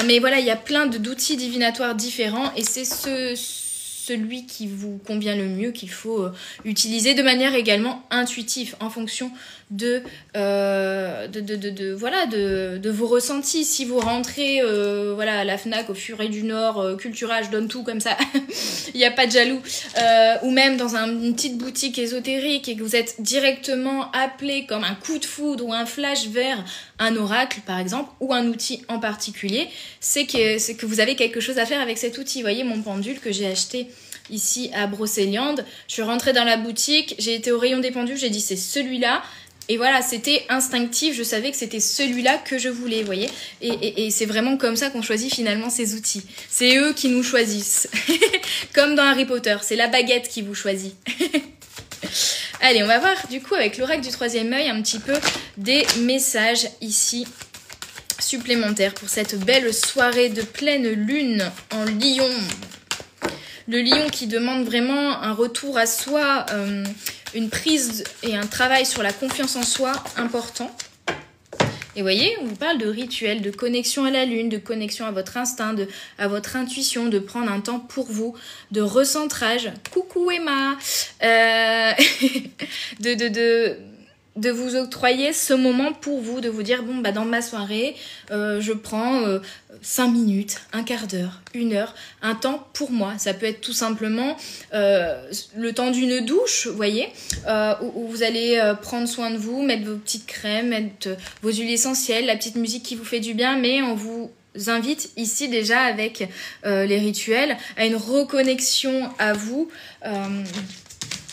Mais voilà, il y a plein d'outils divinatoires différents et c'est celui qui vous convient le mieux qu'il faut utiliser de manière également intuitive en fonction de vos ressentis. Si vous rentrez à la Fnac, au Furet du Nord, Cultura, je donne tout comme ça, il n'y a pas de jaloux, ou même dans une petite boutique ésotérique et que vous êtes directement appelé comme un coup de foudre ou un flash vers un oracle par exemple, ou un outil en particulier, c'est que vous avez quelque chose à faire avec cet outil. Vous voyez mon pendule que j'ai acheté ici à Brocéliande, je suis rentrée dans la boutique, j'ai été au rayon des pendules, j'ai dit c'est celui-là. Et voilà, c'était instinctif, je savais que c'était celui-là que je voulais, vous voyez. Et c'est vraiment comme ça qu'on choisit finalement ces outils. C'est eux qui nous choisissent. Comme dans Harry Potter, c'est la baguette qui vous choisit. Allez, on va voir du coup avec l'oracle du troisième œil un petit peu des messages ici supplémentaires pour cette belle soirée de pleine lune en Lion. Le Lion qui demande vraiment un retour à soi, une prise et un travail sur la confiance en soi important. Et vous voyez, on vous parle de rituel, de connexion à la lune, de connexion à votre instinct, à votre intuition, de prendre un temps pour vous, de recentrage. Coucou Emma de vous octroyer ce moment pour vous, de vous dire, bon, bah, dans ma soirée, je prends 5 minutes, un quart d'heure, 1 heure, un temps pour moi. Ça peut être tout simplement le temps d'une douche, vous voyez, où vous allez prendre soin de vous, mettre vos petites crèmes, mettre vos huiles essentielles, la petite musique qui vous fait du bien, mais on vous invite ici déjà avec les rituels à une reconnexion à vous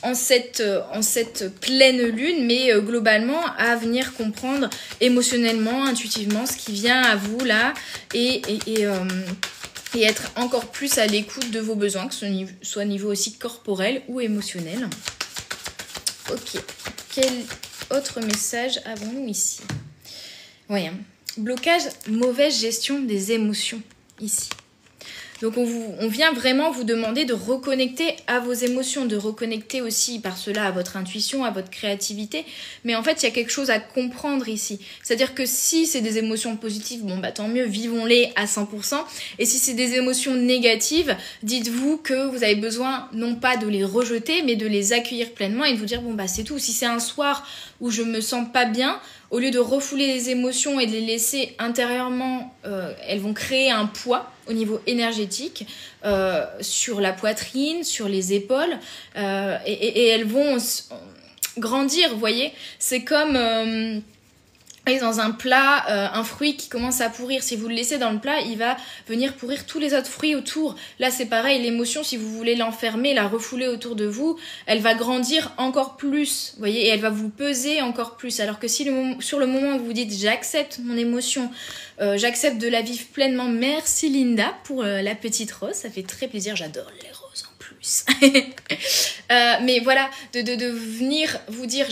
en cette pleine lune, mais globalement à venir comprendre émotionnellement, intuitivement ce qui vient à vous là et être encore plus à l'écoute de vos besoins, que ce soit au niveau aussi corporel ou émotionnel. Ok, quel autre message avons-nous ici? Oui, blocage, mauvaise gestion des émotions ici. Donc on vient vraiment vous demander de reconnecter à vos émotions, de reconnecter aussi par cela à votre intuition, à votre créativité. Mais en fait, il y a quelque chose à comprendre ici. C'est-à-dire que si c'est des émotions positives, bon bah tant mieux, vivons-les à 100%. Et si c'est des émotions négatives, dites-vous que vous avez besoin non pas de les rejeter, mais de les accueillir pleinement et de vous dire bon bah c'est tout. Si c'est un soir où je me sens pas bien, au lieu de refouler les émotions et de les laisser intérieurement, elles vont créer un poids au niveau énergétique sur la poitrine, sur les épaules, et elles vont grandir, vous voyez. C'est comme dans un plat, un fruit qui commence à pourrir. Si vous le laissez dans le plat, il va venir pourrir tous les autres fruits autour. Là, c'est pareil, l'émotion, si vous voulez l'enfermer, la refouler autour de vous, elle va grandir encore plus, vous voyez, et elle va vous peser encore plus. Alors que si sur le moment où vous vous dites « j'accepte mon émotion », j'accepte de la vivre pleinement. Merci Linda pour la petite rose, ça fait très plaisir, j'adore les roses en plus. Mais voilà, de venir vous dire,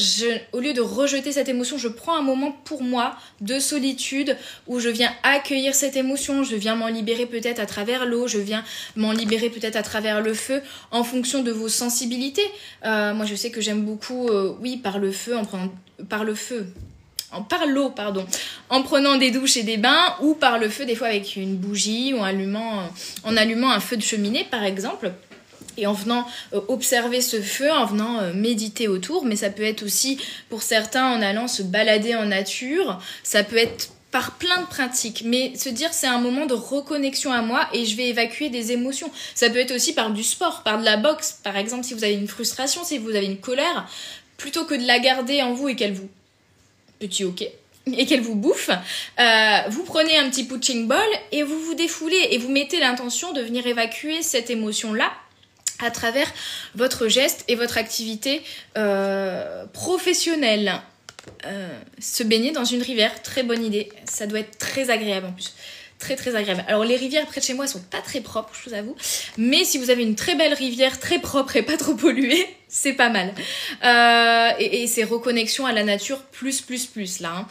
au lieu de rejeter cette émotion, je prends un moment pour moi de solitude où je viens accueillir cette émotion, je viens m'en libérer peut-être à travers l'eau, je viens m'en libérer peut-être à travers le feu, en fonction de vos sensibilités. Moi je sais que j'aime beaucoup, oui, par le feu, par l'eau, pardon, en prenant des douches et des bains, ou par le feu, des fois avec une bougie, ou en allumant un feu de cheminée, par exemple, et en venant observer ce feu, en venant méditer autour. Mais ça peut être aussi, pour certains, en allant se balader en nature, ça peut être par plein de pratiques, mais se dire c'est un moment de reconnexion à moi et je vais évacuer des émotions. Ça peut être aussi par du sport, par de la boxe, par exemple, si vous avez une frustration, si vous avez une colère, plutôt que de la garder en vous et qu'elle vous et qu'elle vous bouffe, vous prenez un petit punching ball et vous vous défoulez et vous mettez l'intention de venir évacuer cette émotion-là à travers votre geste et votre activité professionnelle. Se baigner dans une rivière, très bonne idée, ça doit être très agréable en plus. Très très agréable. Alors les rivières près de chez moi sont pas très propres, je vous avoue, mais si vous avez une très belle rivière très propre et pas trop polluée, c'est pas mal. Et c'est reconnexion à la nature plus là.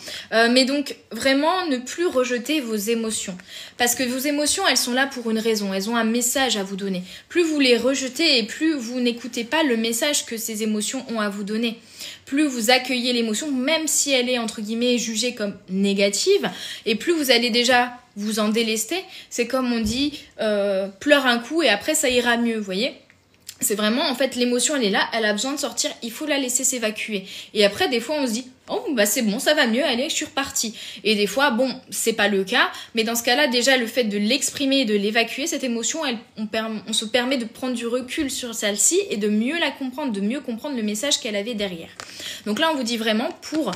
Mais donc vraiment ne plus rejeter vos émotions, parce que vos émotions elles sont là pour une raison, elles ont un message à vous donner. Plus vous les rejetez et plus vous n'écoutez pas le message que ces émotions ont à vous donner. Plus vous accueillez l'émotion, même si elle est entre guillemets jugée comme négative, et plus vous allez déjà vous en délester. C'est comme on dit, pleure un coup et après ça ira mieux, vous voyez. C'est vraiment, en fait, l'émotion elle est là, elle a besoin de sortir, il faut la laisser s'évacuer. Et après, des fois, on se dit, oh, bah c'est bon, ça va mieux, allez, je suis repartie. Et des fois, bon, c'est pas le cas, mais dans ce cas-là, déjà, le fait de l'exprimer et de l'évacuer, cette émotion, on se permet de prendre du recul sur celle-ci et de mieux la comprendre, de mieux comprendre le message qu'elle avait derrière. Donc là, on vous dit vraiment, pour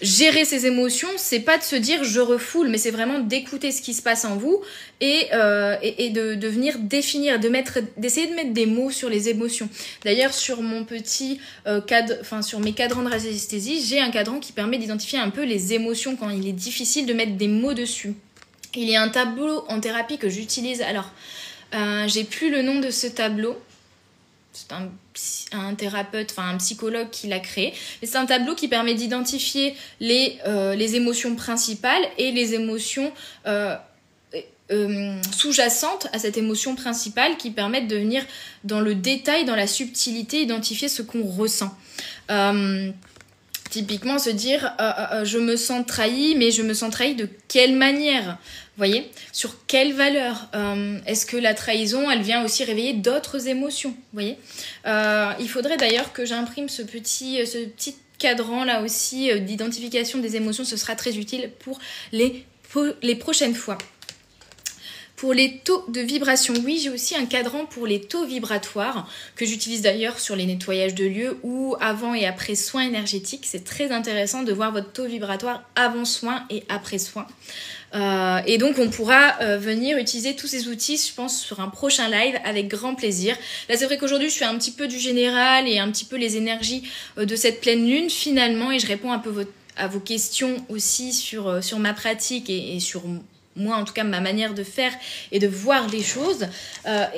gérer ses émotions, c'est pas de se dire je refoule, mais c'est vraiment d'écouter ce qui se passe en vous et de venir définir, d'essayer de mettre des mots sur les émotions. D'ailleurs, sur mon petit sur mes cadrans de radiesthésie, j'ai un cadran qui permet d'identifier un peu les émotions quand il est difficile de mettre des mots dessus. Il y a un tableau en thérapie que j'utilise. Alors, j'ai plus le nom de ce tableau. C'est un thérapeute, un psychologue qui l'a créé. Et c'est un tableau qui permet d'identifier les émotions principales et les émotions sous-jacentes à cette émotion principale, qui permettent de venir dans le détail, dans la subtilité, identifier ce qu'on ressent. Typiquement, se dire je me sens trahi, mais je me sens trahi de quelle manière ? Vous voyez, sur quelle valeur est-ce que la trahison, elle vient aussi réveiller d'autres émotions, vous voyez. Il faudrait d'ailleurs que j'imprime ce petit cadran là aussi d'identification des émotions, ce sera très utile pour les prochaines fois. Pour les taux de vibration, oui, j'ai aussi un cadran pour les taux vibratoires que j'utilise d'ailleurs sur les nettoyages de lieux ou avant et après soins énergétiques. C'est très intéressant de voir votre taux vibratoire avant soin et après soin. Et donc on pourra venir utiliser tous ces outils, je pense, sur un prochain live avec grand plaisir. Là c'est vrai qu'aujourd'hui je fais un petit peu du général et un petit peu les énergies de cette pleine lune finalement, et je réponds un peu à vos questions aussi sur ma pratique et sur moi en tout cas ma manière de faire et de voir les choses,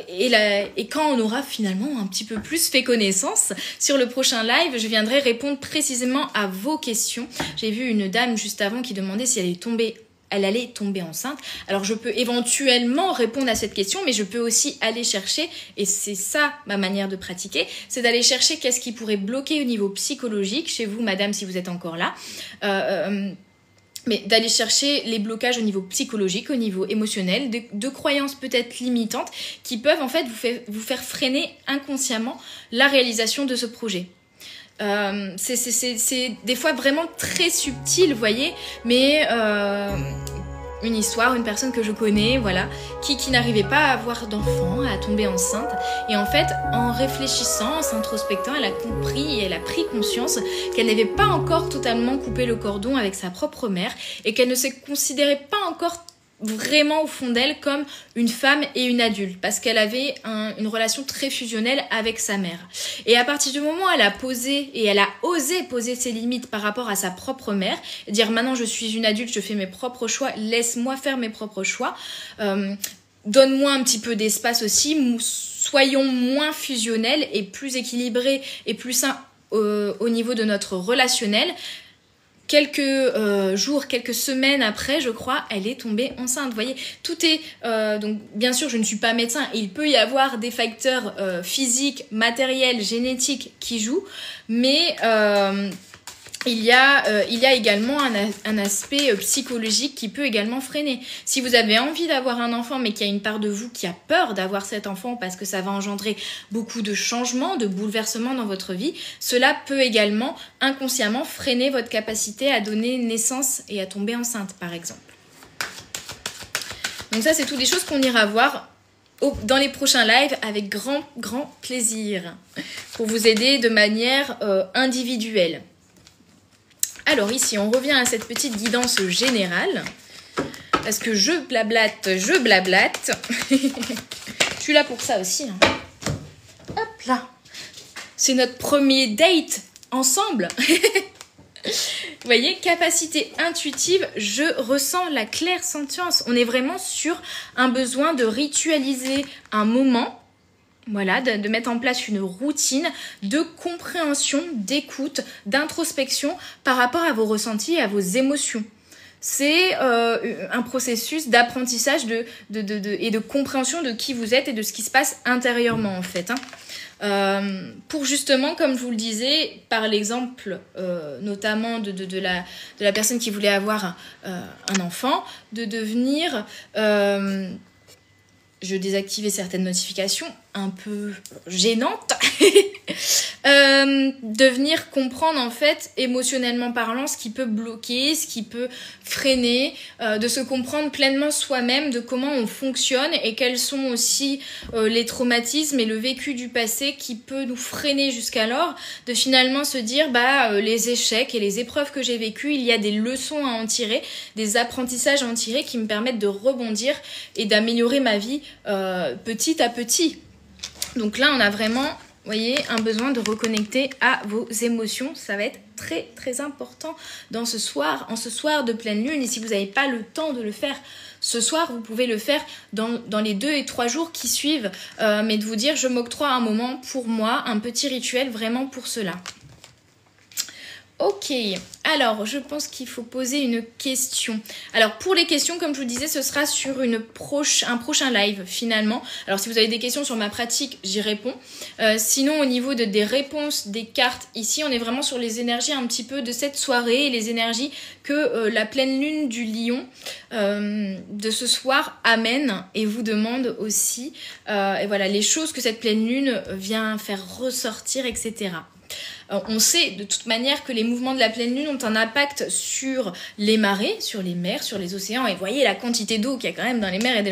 et quand on aura finalement un petit peu plus fait connaissance sur le prochain live, je viendrai répondre précisément à vos questions. J'ai vu une dame juste avant qui demandait si elle allait tomber enceinte. Alors je peux éventuellement répondre à cette question, mais je peux aussi aller chercher, et c'est ça ma manière de pratiquer, c'est d'aller chercher qu'est-ce qui pourrait bloquer au niveau psychologique chez vous, madame, si vous êtes encore là, mais d'aller chercher les blocages au niveau psychologique, au niveau émotionnel, de croyances peut-être limitantes qui peuvent en fait vous faire freiner inconsciemment la réalisation de ce projet. C'est des fois vraiment très subtil, vous voyez, mais une histoire, une personne que je connais, voilà, qui n'arrivait pas à avoir d'enfant, à tomber enceinte. Et en fait, en réfléchissant, en s'introspectant, elle a compris et elle a pris conscience qu'elle n'avait pas encore totalement coupé le cordon avec sa propre mère et qu'elle ne se considérait pas encore vraiment au fond d'elle comme une femme et une adulte, parce qu'elle avait une relation très fusionnelle avec sa mère. Et à partir du moment où elle a posé et elle a osé poser ses limites par rapport à sa propre mère, et dire maintenant je suis une adulte, je fais mes propres choix, laisse-moi faire mes propres choix, donne-moi un petit peu d'espace aussi, soyons moins fusionnels et plus équilibrés et plus sains au niveau de notre relationnel. Quelques jours, quelques semaines après, je crois, elle est tombée enceinte. Vous voyez, tout est... donc, bien sûr, je ne suis pas médecin. Il peut y avoir des facteurs physiques, matériels, génétiques qui jouent. Mais il y a également un aspect psychologique qui peut également freiner. Si vous avez envie d'avoir un enfant, mais qu'il y a une part de vous qui a peur d'avoir cet enfant parce que ça va engendrer beaucoup de changements, de bouleversements dans votre vie, cela peut également inconsciemment freiner votre capacité à donner naissance et à tomber enceinte, par exemple. Donc ça, c'est toutes des choses qu'on ira voir dans les prochains lives avec grand plaisir pour vous aider de manière individuelle. Alors ici, on revient à cette petite guidance générale, parce que je blablate. Je suis là pour ça aussi. Hein. Hop là. C'est notre premier date ensemble. Vous voyez, capacité intuitive, je ressens la clairsentience. On est vraiment sur un besoin de ritualiser un moment. Voilà, de mettre en place une routine de compréhension, d'écoute, d'introspection par rapport à vos ressentis et à vos émotions. C'est un processus d'apprentissage et de compréhension de qui vous êtes et de ce qui se passe intérieurement en fait. Pour justement, comme je vous le disais, par l'exemple notamment de la personne qui voulait avoir un enfant, de devenir... je désactivais certaines notifications un peu gênantes, de venir comprendre en fait émotionnellement parlant ce qui peut bloquer, ce qui peut freiner, de se comprendre pleinement soi-même, de comment on fonctionne et quels sont aussi les traumatismes et le vécu du passé qui peut nous freiner jusqu'alors, de finalement se dire les échecs et les épreuves que j'ai vécues, il y a des leçons à en tirer, des apprentissages à en tirer qui me permettent de rebondir et d'améliorer ma vie petit à petit. Donc là, on a vraiment, vous voyez, un besoin de reconnecter à vos émotions. Ça va être très important en ce soir de pleine lune. Et si vous n'avez pas le temps de le faire ce soir, vous pouvez le faire dans les 2 et 3 jours qui suivent. Mais de vous dire, je m'octroie un moment pour moi, un petit rituel vraiment pour cela. Ok, alors je pense qu'il faut poser une question. Alors pour les questions, comme je vous disais, ce sera sur un prochain live finalement. Alors si vous avez des questions sur ma pratique, j'y réponds. Sinon au niveau des réponses des cartes, ici on est vraiment sur les énergies un petit peu de cette soirée et les énergies que la pleine lune du lion de ce soir amène et vous demande aussi. Et voilà, les choses que cette pleine lune vient faire ressortir, etc. On sait de toute manière que les mouvements de la pleine lune ont un impact sur les marées, sur les mers, sur les océans. Et vous voyez la quantité d'eau qu'il y a quand même dans les mers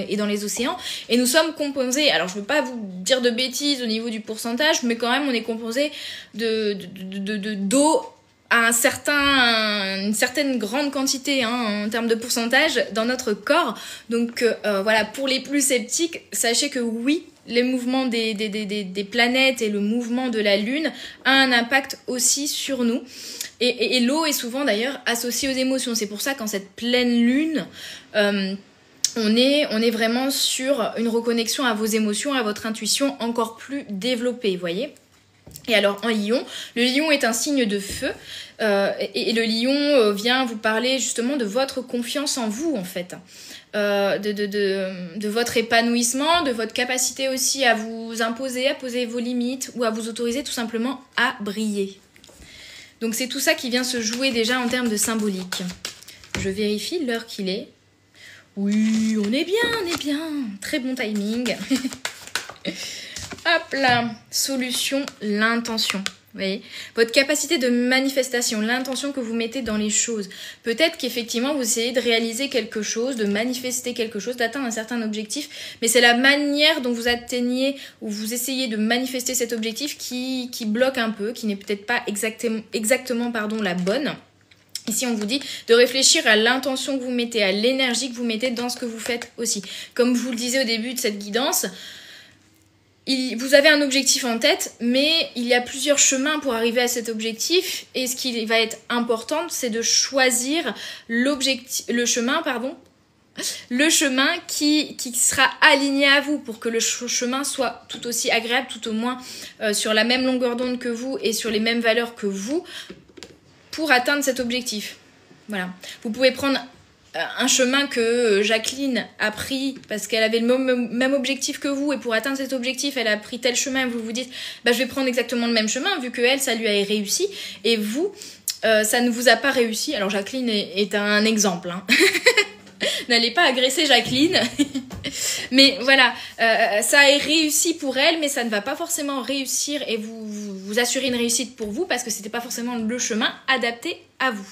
et dans les océans. Et nous sommes composés, alors je ne veux pas vous dire de bêtises au niveau du pourcentage, mais quand même on est composé d'eau à une certaine grande quantité en termes de pourcentage dans notre corps. Donc voilà, pour les plus sceptiques, sachez que oui, les mouvements des planètes et le mouvement de la Lune a un impact aussi sur nous. Et l'eau est souvent d'ailleurs associée aux émotions. C'est pour ça qu'en cette pleine Lune, on est vraiment sur une reconnexion à vos émotions, à votre intuition encore plus développée, vous voyez. Et alors en lion, le lion est un signe de feu et le lion vient vous parler justement de votre confiance en vous en fait. De votre épanouissement, de votre capacité aussi à vous imposer, à poser vos limites ou à vous autoriser tout simplement à briller. Donc c'est tout ça qui vient se jouer déjà en termes de symbolique. Je vérifie l'heure qu'il est. Oui, on est bien. Très bon timing. Hop là, solution, l'intention. Vous voyez, votre capacité de manifestation, l'intention que vous mettez dans les choses. Peut-être qu'effectivement, vous essayez de réaliser quelque chose, de manifester quelque chose, d'atteindre un certain objectif, mais c'est la manière dont vous atteignez ou vous essayez de manifester cet objectif qui bloque un peu, qui n'est peut-être pas exactement la bonne. Ici, on vous dit de réfléchir à l'intention que vous mettez, à l'énergie que vous mettez dans ce que vous faites aussi. Comme je vous le disais au début de cette guidance, vous avez un objectif en tête, mais il y a plusieurs chemins pour arriver à cet objectif. Et ce qui va être important, c'est de choisir le chemin qui sera aligné à vous pour que le chemin soit tout aussi agréable, tout au moins sur la même longueur d'onde que vous et sur les mêmes valeurs que vous pour atteindre cet objectif. Voilà. Vous pouvez prendre un chemin que Jacqueline a pris parce qu'elle avait le même objectif que vous et pour atteindre cet objectif elle a pris tel chemin et vous vous dites je vais prendre exactement le même chemin vu que elle ça lui a réussi et vous ça ne vous a pas réussi. Alors Jacqueline est un exemple n'allez pas agresser Jacqueline mais voilà ça a réussi pour elle mais ça ne va pas forcément réussir et vous assurer une réussite pour vous parce que c'était pas forcément le chemin adapté à vous.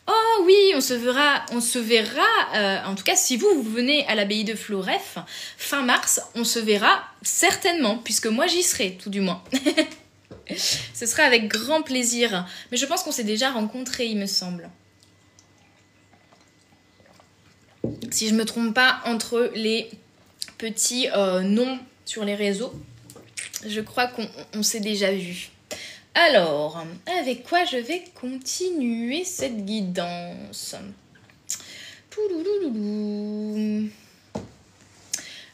Oh oui, on se verra, en tout cas si vous venez à l'abbaye de Floreffe, fin mars, on se verra certainement, puisque moi j'y serai, tout du moins. Ce sera avec grand plaisir, mais je pense qu'on s'est déjà rencontrés, il me semble. Si je me trompe pas, entre les petits noms sur les réseaux, je crois qu'on s'est déjà vu. Alors, avec quoi je vais continuer cette guidance?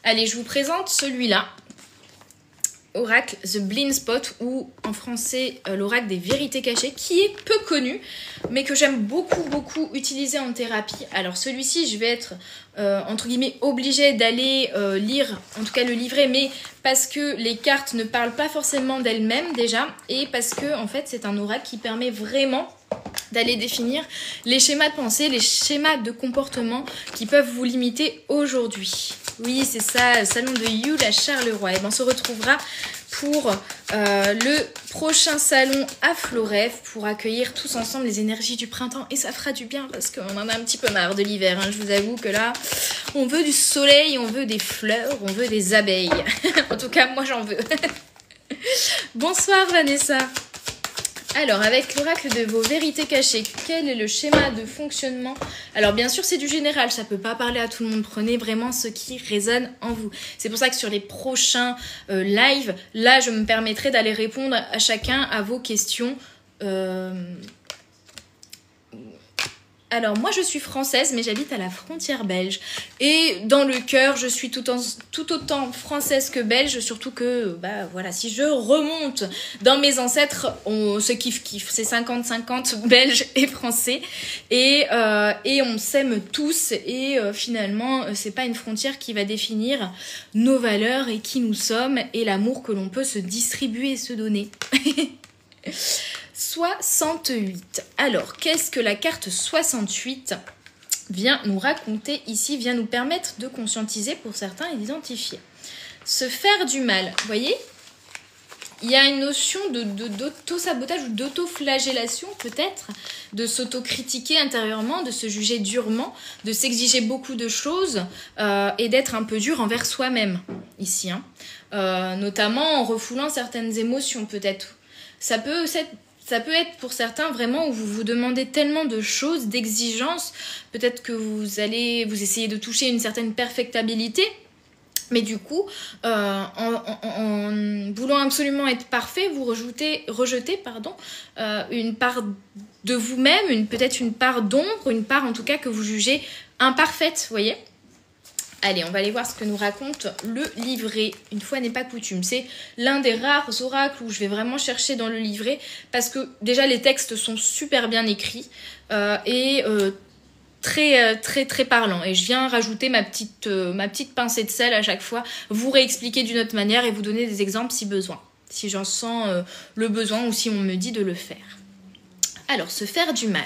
Allez, je vous présente celui-là. Oracle The Blind Spot, ou en français l'oracle des vérités cachées, qui est peu connu, mais que j'aime beaucoup utiliser en thérapie. Alors celui-ci, je vais être entre guillemets obligée d'aller lire, en tout cas le livret, mais parce que les cartes ne parlent pas forcément d'elles-mêmes déjà, et parce que en fait c'est un oracle qui permet vraiment d'aller définir les schémas de pensée, les schémas de comportement qui peuvent vous limiter aujourd'hui. Oui, c'est ça, le salon de You à Charleroi. Et ben, on se retrouvera pour le prochain salon à Floreffe pour accueillir tous ensemble les énergies du printemps. Et ça fera du bien parce qu'on en a un petit peu marre de l'hiver. Je vous avoue que là, on veut du soleil, on veut des fleurs, on veut des abeilles. En tout cas, moi j'en veux. Bonsoir Vanessa. Alors, avec l'oracle de vos vérités cachées, quel est le schéma de fonctionnement? Alors, bien sûr, c'est du général, ça ne peut pas parler à tout le monde. Prenez vraiment ce qui résonne en vous. C'est pour ça que sur les prochains lives, là, je me permettrai d'aller répondre à chacun à vos questions. Alors, moi, je suis française, mais j'habite à la frontière belge. Et dans le cœur, je suis tout autant française que belge, surtout que, voilà, si je remonte dans mes ancêtres, on se kiffe. C'est 50-50 belge et français. Et on s'aime tous. Et finalement, c'est pas une frontière qui va définir nos valeurs et qui nous sommes et l'amour que l'on peut se distribuer et se donner. 68. Alors, qu'est-ce que la carte 68 vient nous raconter ici, vient nous permettre de conscientiser pour certains et d'identifier? Se faire du mal, vous voyez? il y a une notion d'auto-sabotage ou d'auto-flagellation peut-être, de s'auto-critiquer intérieurement, de se juger durement, de s'exiger beaucoup de choses et d'être un peu dur envers soi-même ici, hein. Notamment en refoulant certaines émotions peut-être. Ça peut être pour certains vraiment où vous vous demandez tellement de choses, d'exigences, peut-être que vous essayez de toucher une certaine perfectibilité. Mais du coup, en voulant absolument être parfait, vous rejetez une part de vous-même, peut-être une part d'ombre, une part en tout cas que vous jugez imparfaite, vous voyez ? Allez, on va aller voir ce que nous raconte le livret. Une fois n'est pas coutume. C'est l'un des rares oracles où je vais vraiment chercher dans le livret parce que déjà les textes sont super bien écrits et très parlant, et je viens rajouter ma petite pincée de sel à chaque fois, vous réexpliquer d'une autre manière et vous donner des exemples si besoin, si j'en sens le besoin ou si on me dit de le faire. Alors, se faire du mal.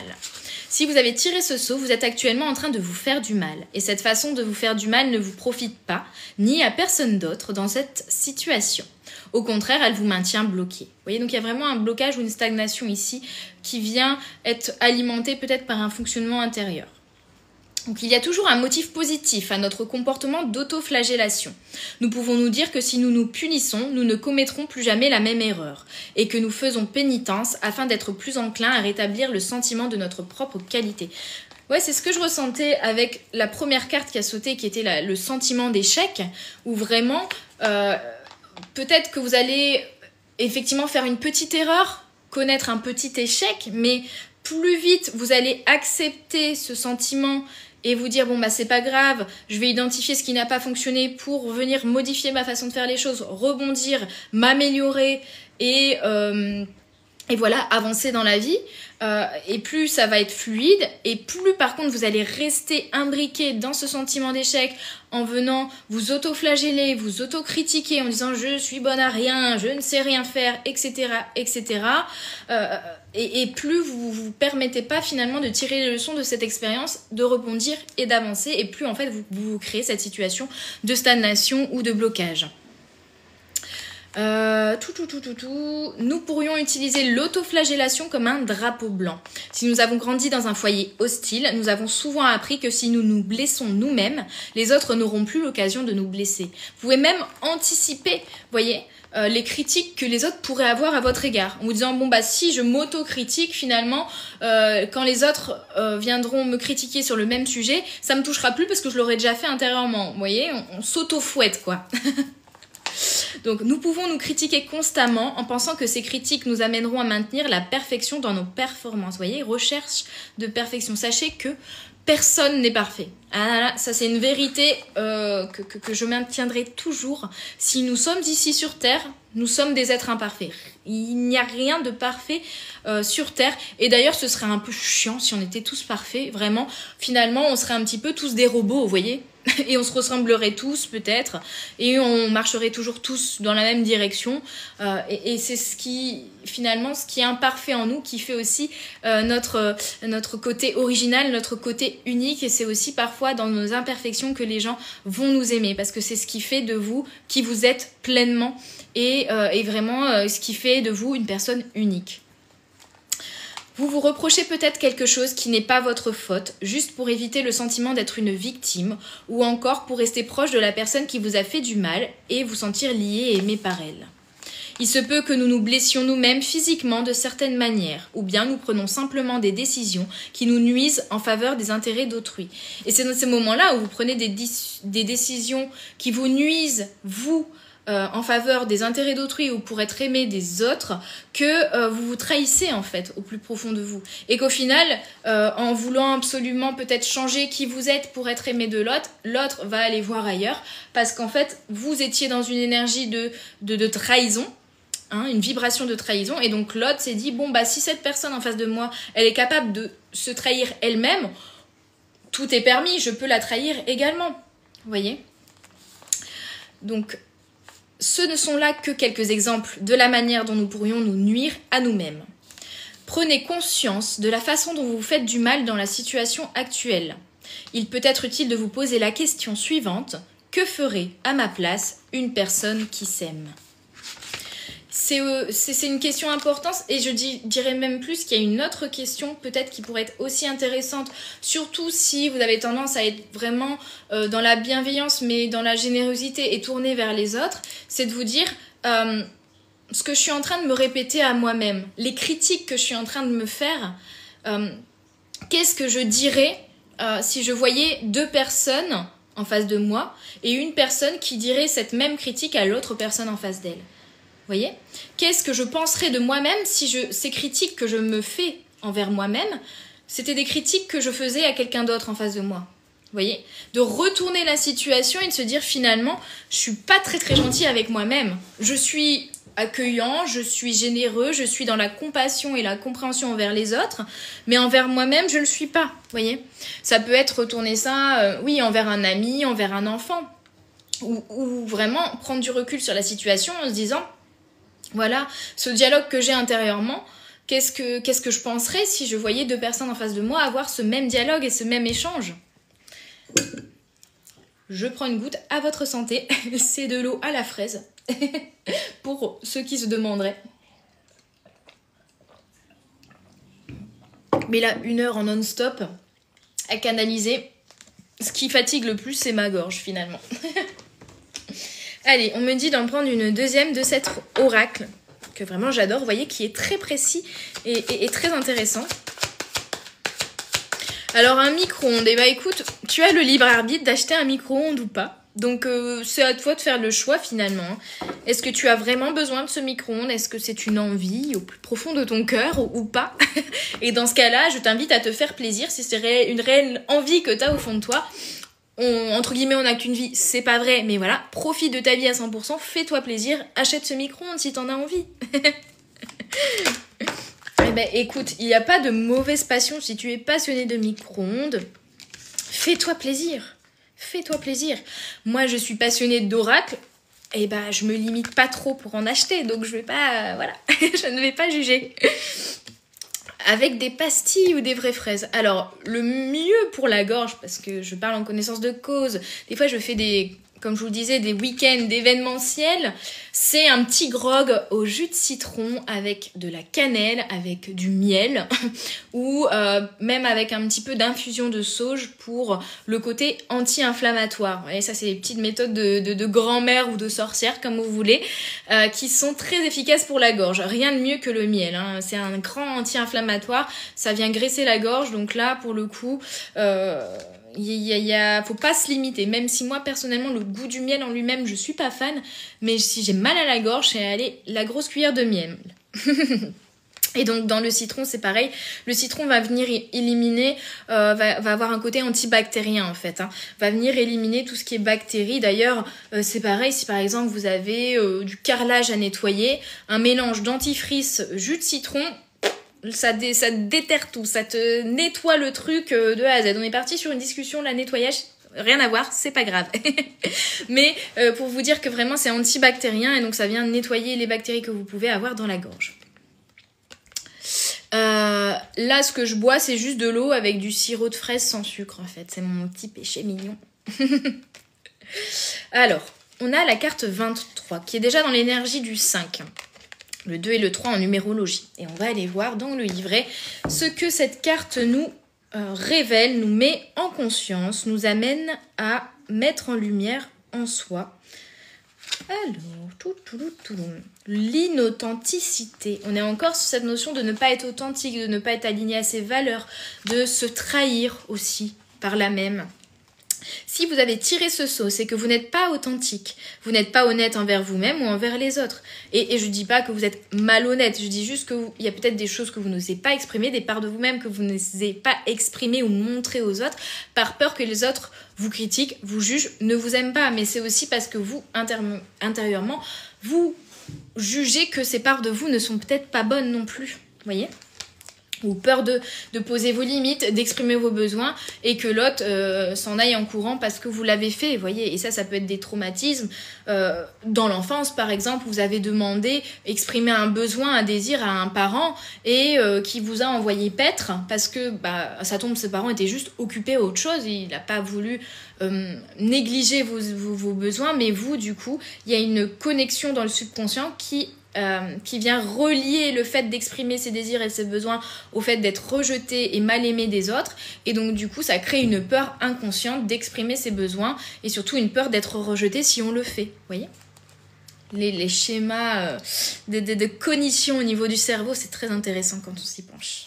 Si vous avez tiré ce sceau, vous êtes actuellement en train de vous faire du mal, et cette façon de vous faire du mal ne vous profite pas, ni à personne d'autre dans cette situation. Au contraire, elle vous maintient bloqué. Vous voyez, donc il y a vraiment un blocage ou une stagnation ici qui vient être alimentée peut-être par un fonctionnement intérieur. Donc il y a toujours un motif positif à notre comportement d'autoflagellation. Nous pouvons nous dire que si nous nous punissons, nous ne commettrons plus jamais la même erreur et que nous faisons pénitence afin d'être plus enclins à rétablir le sentiment de notre propre qualité. Ouais, c'est ce que je ressentais avec la première carte qui a sauté, qui était le sentiment d'échec, où vraiment, peut-être que vous allez effectivement faire une petite erreur, connaître un petit échec, mais plus vite vous allez accepter ce sentiment et vous dire, bon bah c'est pas grave, je vais identifier ce qui n'a pas fonctionné pour venir modifier ma façon de faire les choses, rebondir, m'améliorer et voilà, avancer dans la vie. Et plus ça va être fluide, et plus par contre vous allez rester imbriqué dans ce sentiment d'échec en venant vous auto-flageller, vous auto-critiquer en disant je suis bonne à rien, je ne sais rien faire, etc. Et plus vous permettez pas finalement de tirer les leçons de cette expérience, de rebondir et d'avancer, et plus en fait vous créez cette situation de stagnation ou de blocage. Nous pourrions utiliser l'autoflagellation comme un drapeau blanc. Si nous avons grandi dans un foyer hostile, nous avons souvent appris que si nous nous blessons nous-mêmes, les autres n'auront plus l'occasion de nous blesser. Vous pouvez même anticiper, voyez, les critiques que les autres pourraient avoir à votre égard, en vous disant bon bah si je m'auto-critique finalement, quand les autres viendront me critiquer sur le même sujet, ça me touchera plus parce que je l'aurais déjà fait intérieurement. Vous voyez, on s'auto-fouette quoi. Donc nous pouvons nous critiquer constamment en pensant que ces critiques nous amèneront à maintenir la perfection dans nos performances. Vous voyez, recherche de perfection. Sachez que personne n'est parfait. Ah là, ça c'est une vérité que je maintiendrai toujours. Si nous sommes ici sur Terre, nous sommes des êtres imparfaits. Il n'y a rien de parfait sur Terre. Et d'ailleurs, ce serait un peu chiant si on était tous parfaits. Vraiment, finalement, on serait un petit peu tous des robots, vous voyez ? Et on se ressemblerait tous peut-être, et on marcherait toujours tous dans la même direction, et c'est ce qui est imparfait en nous qui fait aussi notre côté original, notre côté unique, et c'est aussi parfois dans nos imperfections que les gens vont nous aimer, parce que c'est ce qui fait de vous qui vous êtes pleinement, et vraiment ce qui fait de vous une personne unique. Vous vous reprochez peut-être quelque chose qui n'est pas votre faute, juste pour éviter le sentiment d'être une victime, ou encore pour rester proche de la personne qui vous a fait du mal et vous sentir lié et aimé par elle. Il se peut que nous nous blessions nous-mêmes physiquement de certaines manières, ou bien nous prenons simplement des décisions qui nous nuisent en faveur des intérêts d'autrui. Et c'est dans ces moments-là où vous prenez des décisions qui vous nuisent, vous, en faveur des intérêts d'autrui ou pour être aimé des autres, que vous vous trahissez en fait au plus profond de vous, et qu'au final en voulant absolument peut-être changer qui vous êtes pour être aimé de l'autre, l'autre va aller voir ailleurs parce qu'en fait vous étiez dans une énergie de trahison, hein, une vibration de trahison, et donc l'autre s'est dit bon bah si cette personne en face de moi elle est capable de se trahir elle-même, tout est permis, je peux la trahir également, vous voyez. Donc ce ne sont là que quelques exemples de la manière dont nous pourrions nous nuire à nous-mêmes. Prenez conscience de la façon dont vous vous faites du mal dans la situation actuelle. Il peut être utile de vous poser la question suivante: que ferait à ma place une personne qui s'aime ? c'est une question importante et je dirais même plus qu'il y a une autre question peut-être qui pourrait être aussi intéressante, surtout si vous avez tendance à être vraiment dans la bienveillance mais dans la générosité et tourné vers les autres, c'est de vous dire ce que je suis en train de me répéter à moi-même, les critiques que je suis en train de me faire, qu'est-ce que je dirais si je voyais 2 personnes en face de moi et une personne qui dirait cette même critique à l'autre personne en face d'elle. Vous voyez ? Qu'est-ce que je penserais de moi-même si ces critiques que je me fais envers moi-même, c'était des critiques que je faisais à quelqu'un d'autre en face de moi. Vous voyez ? De retourner la situation et de se dire finalement, je suis pas très très gentil avec moi-même. Je suis accueillant, je suis généreux, je suis dans la compassion et la compréhension envers les autres, mais envers moi-même, je ne le suis pas. Vous voyez ? Ça peut être retourner ça, oui, envers un ami, envers un enfant, ou vraiment prendre du recul sur la situation en se disant, voilà, ce dialogue que j'ai intérieurement, qu'est-ce que je penserais si je voyais 2 personnes en face de moi avoir ce même dialogue et ce même échange ? Je prends une goutte à votre santé, c'est de l'eau à la fraise, pour ceux qui se demanderaient. Mais là, 1 heure en non-stop à canaliser, ce qui fatigue le plus, c'est ma gorge finalement. Allez, on me dit d'en prendre une deuxième de cet oracle, que vraiment j'adore, vous voyez, qui est très précis et très intéressant. Alors un micro-ondes, eh ben écoute, tu as le libre arbitre d'acheter un micro-ondes ou pas. Donc c'est à toi de faire le choix finalement. Est-ce que tu as vraiment besoin de ce micro-ondes ? Est-ce que c'est une envie au plus profond de ton cœur ou pas ? Et dans ce cas-là, je t'invite à te faire plaisir si c'est une réelle envie que tu as au fond de toi. Entre guillemets, on n'a qu'une vie, c'est pas vrai, mais voilà, profite de ta vie à 100%, fais-toi plaisir, achète ce micro-ondes si t'en as envie. Eh ben écoute, il n'y a pas de mauvaise passion si tu es passionné de micro-ondes. Fais-toi plaisir. Fais-toi plaisir. Moi, je suis passionnée d'oracle. Et ben, je me limite pas trop pour en acheter. Donc, je vais pas... Voilà. Je ne vais pas juger. Avec des pastilles ou des vraies fraises. Alors, le mieux pour la gorge, parce que je parle en connaissance de cause. Des fois, je fais comme je vous le disais, des week-ends d'événementiel, c'est un petit grog au jus de citron avec de la cannelle, avec du miel, ou même avec un petit peu d'infusion de sauge pour le côté anti-inflammatoire. Et ça, c'est des petites méthodes de grand-mère ou de sorcière, comme vous voulez, qui sont très efficaces pour la gorge. Rien de mieux que le miel, hein. C'est un grand anti-inflammatoire, ça vient graisser la gorge, donc là, pour le coup... faut pas se limiter, même si moi personnellement le goût du miel en lui-même je suis pas fan, mais si j'ai mal à la gorge, c'est aller la grosse cuillère de miel. Et donc dans le citron c'est pareil, le citron va venir éliminer, va avoir un côté antibactérien en fait, hein. Va venir éliminer tout ce qui est bactéries. D'ailleurs c'est pareil si par exemple vous avez du carrelage à nettoyer, un mélange dentifrice, jus de citron, ça déterre tout, ça te nettoie le truc de A à Z. On est parti sur une discussion, la nettoyage, rien à voir, c'est pas grave. Mais pour vous dire que vraiment c'est antibactérien et donc ça vient nettoyer les bactéries que vous pouvez avoir dans la gorge. Là ce que je bois c'est juste de l'eau avec du sirop de fraise sans sucre en fait, c'est mon petit péché mignon. Alors, on a la carte 23 qui est déjà dans l'énergie du 5. Le 2 et le 3 en numérologie. Et on va aller voir dans le livret ce que cette carte nous révèle, nous met en conscience, nous amène à mettre en lumière en soi. Alors, l'inauthenticité. On est encore sur cette notion de ne pas être authentique, de ne pas être aligné à ses valeurs, de se trahir aussi par là même. Si vous avez tiré ce saut, c'est que vous n'êtes pas authentique, vous n'êtes pas honnête envers vous-même ou envers les autres. Et je dis pas que vous êtes malhonnête, je dis juste qu'il y a peut-être des choses que vous n'osez pas exprimer, des parts de vous-même que vous n'osez pas exprimer ou montrer aux autres, par peur que les autres vous critiquent, vous jugent, ne vous aiment pas. Mais c'est aussi parce que vous, intérieurement, vous jugez que ces parts de vous ne sont peut-être pas bonnes non plus. Vous voyez ? Ou peur de poser vos limites, d'exprimer vos besoins et que l'autre s'en aille en courant parce que vous l'avez fait, vous voyez. Et ça peut être des traumatismes. Dans l'enfance, par exemple, vous avez demandé, exprimé un besoin, un désir à un parent et qui vous a envoyé paître parce que ça tombe, ce parent était juste occupé à autre chose. Il n'a pas voulu négliger vos besoins, mais vous, du coup, il y a une connexion dans le subconscient qui relier le fait d'exprimer ses désirs et ses besoins au fait d'être rejeté et mal aimé des autres. Et donc du coup, ça crée une peur inconsciente d'exprimer ses besoins et surtout une peur d'être rejeté si on le fait. Vous voyez ? Les schémas de cognition au niveau du cerveau, c'est très intéressant quand on s'y penche.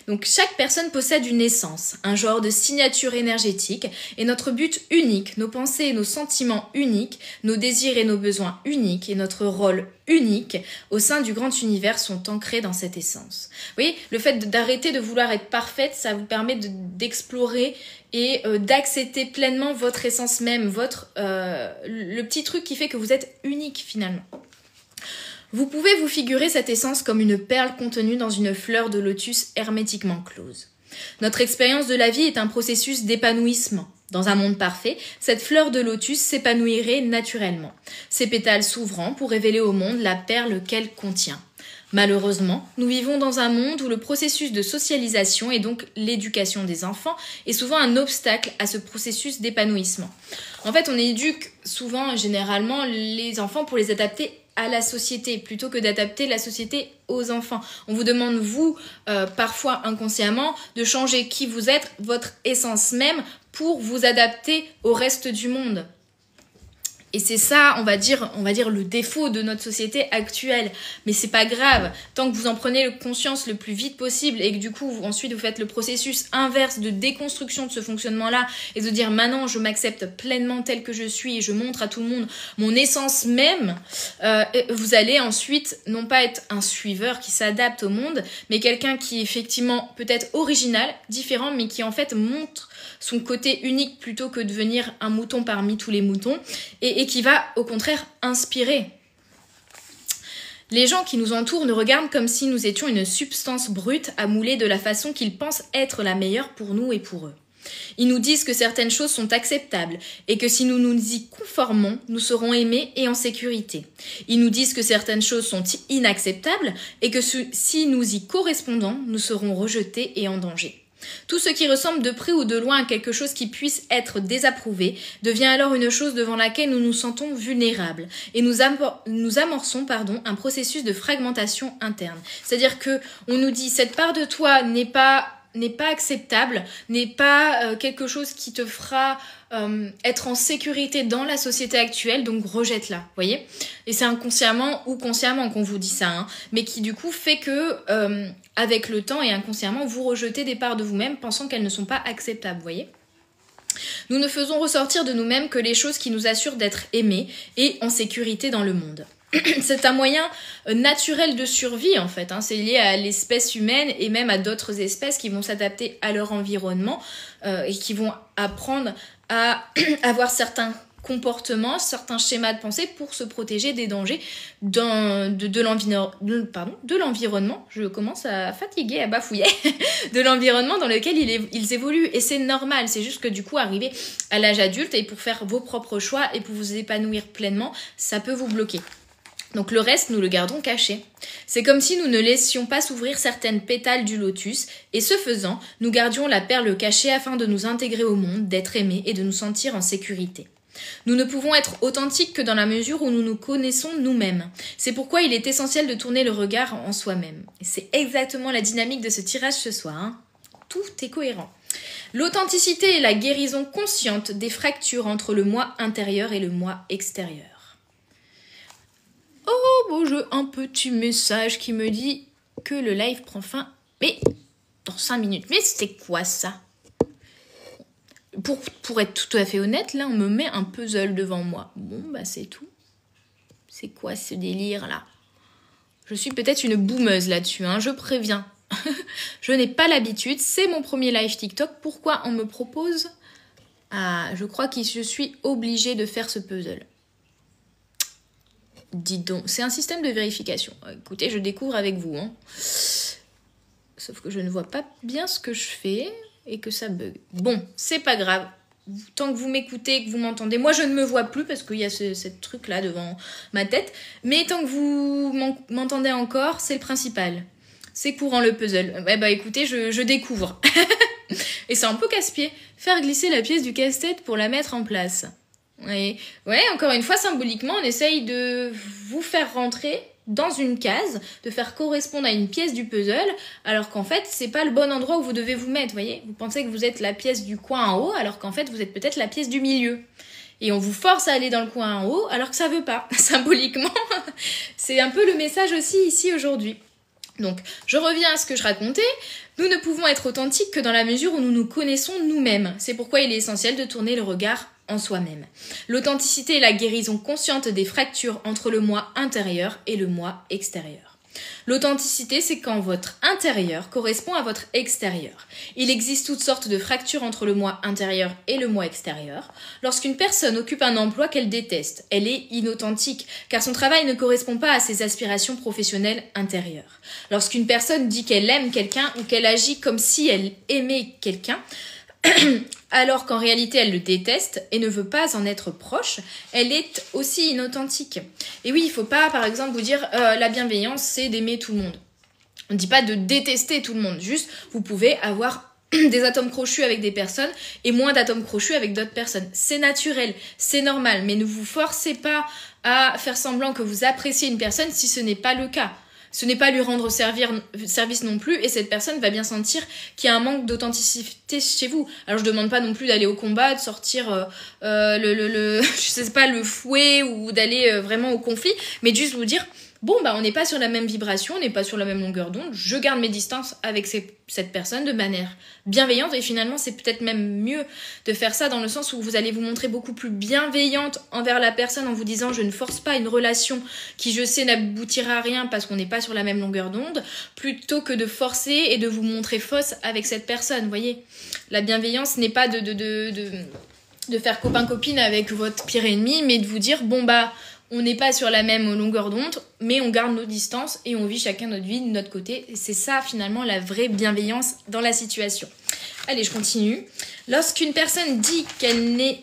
Donc chaque personne possède une essence, un genre de signature énergétique et notre but unique, nos pensées et nos sentiments uniques, nos désirs et nos besoins uniques et notre rôle unique au sein du grand univers sont ancrés dans cette essence. Vous voyez, le fait d'arrêter de vouloir être parfaite, ça vous permet d'explorer et d'accepter pleinement votre essence même, le petit truc qui fait que vous êtes unique finalement. Vous pouvez vous figurer cette essence comme une perle contenue dans une fleur de lotus hermétiquement close. Notre expérience de la vie est un processus d'épanouissement. Dans un monde parfait, cette fleur de lotus s'épanouirait naturellement, ses pétales s'ouvrant pour révéler au monde la perle qu'elle contient. Malheureusement, nous vivons dans un monde où le processus de socialisation et donc l'éducation des enfants est souvent un obstacle à ce processus d'épanouissement. En fait, on éduque souvent, généralement, les enfants pour les adapter à la société, plutôt que d'adapter la société aux enfants. On vous demande, vous, parfois inconsciemment, de changer qui vous êtes, votre essence même, pour vous adapter au reste du monde. Et c'est ça, on va dire le défaut de notre société actuelle. Mais c'est pas grave, tant que vous en prenez conscience le plus vite possible et que du coup, ensuite vous faites le processus inverse de déconstruction de ce fonctionnement-là et de dire maintenant je m'accepte pleinement tel que je suis et je montre à tout le monde mon essence même, vous allez ensuite non pas être un suiveur qui s'adapte au monde, mais quelqu'un qui est effectivement peut-être original, différent, mais qui en fait montre son côté unique plutôt que de devenir un mouton parmi tous les moutons et qui va au contraire inspirer. Les gens qui nous entourent nous regardent comme si nous étions une substance brute à mouler de la façon qu'ils pensent être la meilleure pour nous et pour eux. Ils nous disent que certaines choses sont acceptables et que si nous nous y conformons, nous serons aimés et en sécurité. Ils nous disent que certaines choses sont inacceptables et que si nous y correspondons, nous serons rejetés et en danger. Tout ce qui ressemble de près ou de loin à quelque chose qui puisse être désapprouvé devient alors une chose devant laquelle nous nous sentons vulnérables et nous amorçons un processus de fragmentation interne. C'est-à-dire que on nous dit cette part de toi n'est pas acceptable, n'est pas quelque chose qui te fera être en sécurité dans la société actuelle, donc rejette-la, vous voyez ? Et c'est inconsciemment ou consciemment qu'on vous dit ça, hein, mais qui du coup fait que, avec le temps et inconsciemment, vous rejetez des parts de vous-même pensant qu'elles ne sont pas acceptables, vous voyez ? Nous ne faisons ressortir de nous-mêmes que les choses qui nous assurent d'être aimés et en sécurité dans le monde. C'est un moyen naturel de survie en fait, hein. C'est lié à l'espèce humaine et même à d'autres espèces qui vont s'adapter à leur environnement et qui vont apprendre à avoir certains comportements, certains schémas de pensée pour se protéger des dangers de l'environnement. Je commence à fatiguer, à bafouiller, de l'environnement dans lequel ils évoluent. Et c'est normal, c'est juste que du coup, arriver à l'âge adulte et pour faire vos propres choix et pour vous épanouir pleinement, ça peut vous bloquer. Donc le reste, nous le gardons caché. C'est comme si nous ne laissions pas s'ouvrir certaines pétales du lotus, et ce faisant, nous gardions la perle cachée afin de nous intégrer au monde, d'être aimés et de nous sentir en sécurité. Nous ne pouvons être authentiques que dans la mesure où nous nous connaissons nous-mêmes. C'est pourquoi il est essentiel de tourner le regard en soi-même. Et c'est exactement la dynamique de ce tirage ce soir, hein. Tout est cohérent. L'authenticité est la guérison consciente des fractures entre le moi intérieur et le moi extérieur. Oh, bon, j'ai un petit message qui me dit que le live prend fin. Mais dans 5 minutes. Mais c'est quoi ça ? Pour être tout à fait honnête, là, on me met un puzzle devant moi. Bon, bah c'est tout. C'est quoi ce délire-là ? Je suis peut-être une boumeuse là-dessus, hein, je préviens. Je n'ai pas l'habitude, c'est mon premier live TikTok. Pourquoi on me propose ? Ah, je crois que je suis obligée de faire ce puzzle. Dites donc, c'est un système de vérification. Écoutez, je découvre avec vous, hein. Sauf que je ne vois pas bien ce que je fais et que ça bug. Bon, c'est pas grave. Tant que vous m'écoutez, que vous m'entendez, moi je ne me vois plus parce qu'il y a ce truc-là devant ma tête. Mais tant que vous m'entendez encore, c'est le principal. C'est courant le puzzle. Eh bah écoutez, je découvre. Et c'est un peu casse-pied. Faire glisser la pièce du casse-tête pour la mettre en place. Et ouais, encore une fois, symboliquement, on essaye de vous faire rentrer dans une case, de faire correspondre à une pièce du puzzle, alors qu'en fait, c'est pas le bon endroit où vous devez vous mettre, voyez. Vous pensez que vous êtes la pièce du coin en haut, alors qu'en fait, vous êtes peut-être la pièce du milieu. Et on vous force à aller dans le coin en haut, alors que ça veut pas. Symboliquement, c'est un peu le message aussi ici aujourd'hui. Donc, je reviens à ce que je racontais. Nous ne pouvons être authentiques que dans la mesure où nous nous connaissons nous-mêmes. C'est pourquoi il est essentiel de tourner le regard en soi-même. L'authenticité est la guérison consciente des fractures entre le moi intérieur et le moi extérieur. L'authenticité, c'est quand votre intérieur correspond à votre extérieur. Il existe toutes sortes de fractures entre le moi intérieur et le moi extérieur. Lorsqu'une personne occupe un emploi qu'elle déteste, elle est inauthentique, car son travail ne correspond pas à ses aspirations professionnelles intérieures. Lorsqu'une personne dit qu'elle aime quelqu'un ou qu'elle agit comme si elle aimait quelqu'un, alors qu'en réalité elle le déteste et ne veut pas en être proche, elle est aussi inauthentique. Et oui, il ne faut pas par exemple vous dire la bienveillance c'est d'aimer tout le monde. On ne dit pas de détester tout le monde, juste vous pouvez avoir des atomes crochus avec des personnes et moins d'atomes crochus avec d'autres personnes. C'est naturel, c'est normal, mais ne vous forcez pas à faire semblant que vous appréciez une personne si ce n'est pas le cas. Ce n'est pas lui rendre service non plus et cette personne va bien sentir qu'il y a un manque d'authenticité chez vous. Alors je demande pas non plus d'aller au combat, de sortir je sais pas, le fouet ou d'aller vraiment au conflit, mais juste vous dire bon bah on n'est pas sur la même vibration, on n'est pas sur la même longueur d'onde, je garde mes distances avec cette personne de manière bienveillante et finalement c'est peut-être même mieux de faire ça dans le sens où vous allez vous montrer beaucoup plus bienveillante envers la personne en vous disant je ne force pas une relation qui je sais n'aboutira à rien parce qu'on n'est pas sur la même longueur d'onde, plutôt que de forcer et de vous montrer fausse avec cette personne, vous voyez. La bienveillance n'est pas de faire copain-copine avec votre pire ennemi, mais de vous dire bon bah on n'est pas sur la même longueur d'onde, mais on garde nos distances et on vit chacun notre vie de notre côté. Et c'est ça finalement la vraie bienveillance dans la situation. Allez, je continue. Lorsqu'une personne dit qu'elle n'est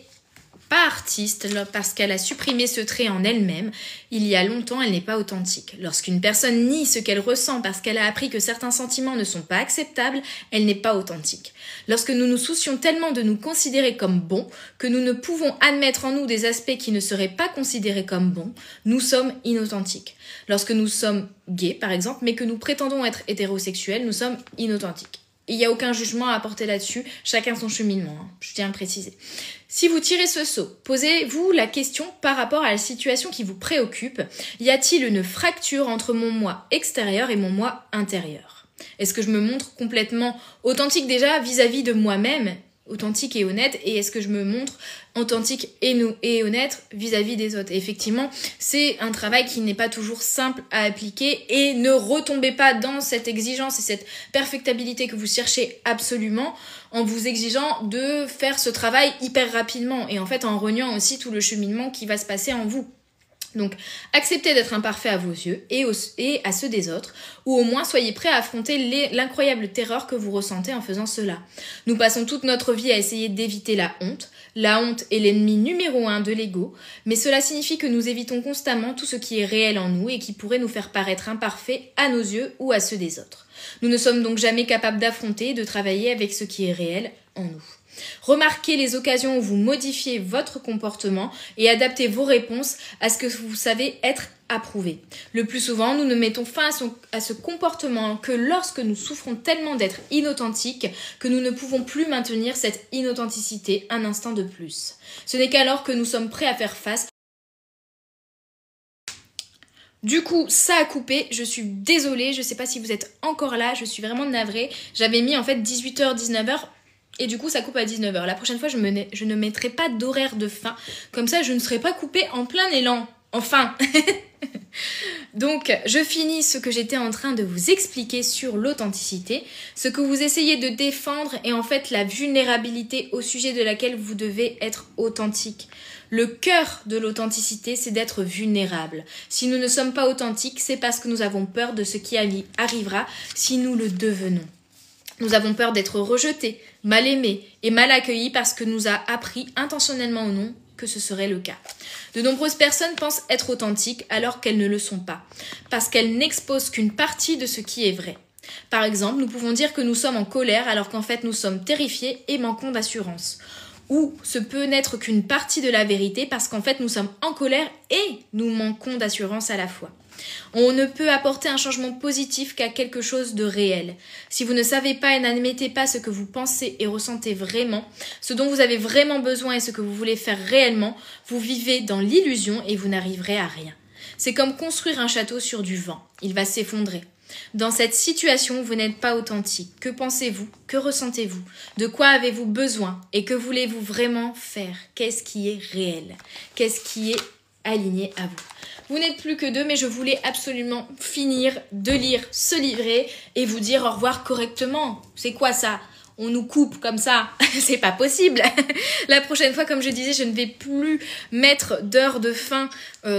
pas artiste parce qu'elle a supprimé ce trait en elle-même, il y a longtemps elle n'est pas authentique. Lorsqu'une personne nie ce qu'elle ressent parce qu'elle a appris que certains sentiments ne sont pas acceptables, elle n'est pas authentique. Lorsque nous nous soucions tellement de nous considérer comme bons que nous ne pouvons admettre en nous des aspects qui ne seraient pas considérés comme bons, nous sommes inauthentiques. Lorsque nous sommes gays par exemple, mais que nous prétendons être hétérosexuels, nous sommes inauthentiques. Il n'y a aucun jugement à apporter là-dessus, chacun son cheminement, je tiens à le préciser. Si vous tirez ce saut, posez-vous la question par rapport à la situation qui vous préoccupe. Y a-t-il une fracture entre mon moi extérieur et mon moi intérieur ? Est-ce que je me montre complètement authentique déjà vis-à-vis de moi-même, authentique et honnête, et est-ce que je me montre authentique et honnête vis-à-vis des autres ? Et effectivement, c'est un travail qui n'est pas toujours simple à appliquer et ne retombez pas dans cette exigence et cette perfectibilité que vous cherchez absolument en vous exigeant de faire ce travail hyper rapidement et en fait en reniant aussi tout le cheminement qui va se passer en vous. Donc, acceptez d'être imparfait à vos yeux et à ceux des autres, ou au moins soyez prêts à affronter l'incroyable terreur que vous ressentez en faisant cela. Nous passons toute notre vie à essayer d'éviter la honte. La honte est l'ennemi numéro 1 de l'ego, mais cela signifie que nous évitons constamment tout ce qui est réel en nous et qui pourrait nous faire paraître imparfaits à nos yeux ou à ceux des autres. Nous ne sommes donc jamais capables d'affronter et de travailler avec ce qui est réel en nous. Remarquez les occasions où vous modifiez votre comportement et adaptez vos réponses à ce que vous savez être approuvé. Le plus souvent, nous ne mettons fin à ce comportement que lorsque nous souffrons tellement d'être inauthentiques que nous ne pouvons plus maintenir cette inauthenticité un instant de plus. Ce n'est qu'alors que nous sommes prêts à faire face. Du coup, ça a coupé, je suis désolée, je sais pas si vous êtes encore là, je suis vraiment navrée. J'avais mis en fait 18h, 19h. Et du coup, ça coupe à 19h. La prochaine fois, je ne mettrai pas d'horaire de fin. Comme ça, je ne serai pas coupée en plein élan. Enfin. Donc, je finis ce que j'étais en train de vous expliquer sur l'authenticité. Ce que vous essayez de défendre est en fait la vulnérabilité au sujet de laquelle vous devez être authentique. Le cœur de l'authenticité, c'est d'être vulnérable. Si nous ne sommes pas authentiques, c'est parce que nous avons peur de ce qui arrivera si nous le devenons. Nous avons peur d'être rejetés, mal aimés et mal accueillis parce que nous a appris, intentionnellement ou non, que ce serait le cas. De nombreuses personnes pensent être authentiques alors qu'elles ne le sont pas, parce qu'elles n'exposent qu'une partie de ce qui est vrai. Par exemple, nous pouvons dire que nous sommes en colère alors qu'en fait nous sommes terrifiés et manquons d'assurance. ou ce peut n'être qu'une partie de la vérité parce qu'en fait nous sommes en colère et nous manquons d'assurance à la fois. On ne peut apporter un changement positif qu'à quelque chose de réel. Si vous ne savez pas et n'admettez pas ce que vous pensez et ressentez vraiment, ce dont vous avez vraiment besoin et ce que vous voulez faire réellement, vous vivez dans l'illusion et vous n'arriverez à rien. C'est comme construire un château sur du vent. Il va s'effondrer. Dans cette situation, vous n'êtes pas authentique. Que pensez-vous? Que ressentez-vous? De quoi avez-vous besoin? Et que voulez-vous vraiment faire? Qu'est-ce qui est réel? Qu'est-ce qui est aligné à vous? Vous n'êtes plus que deux, mais je voulais absolument finir de lire ce livret et vous dire au revoir correctement. C'est quoi ça? On nous coupe comme ça, c'est pas possible. La prochaine fois, comme je disais, je ne vais plus mettre d'heure de fin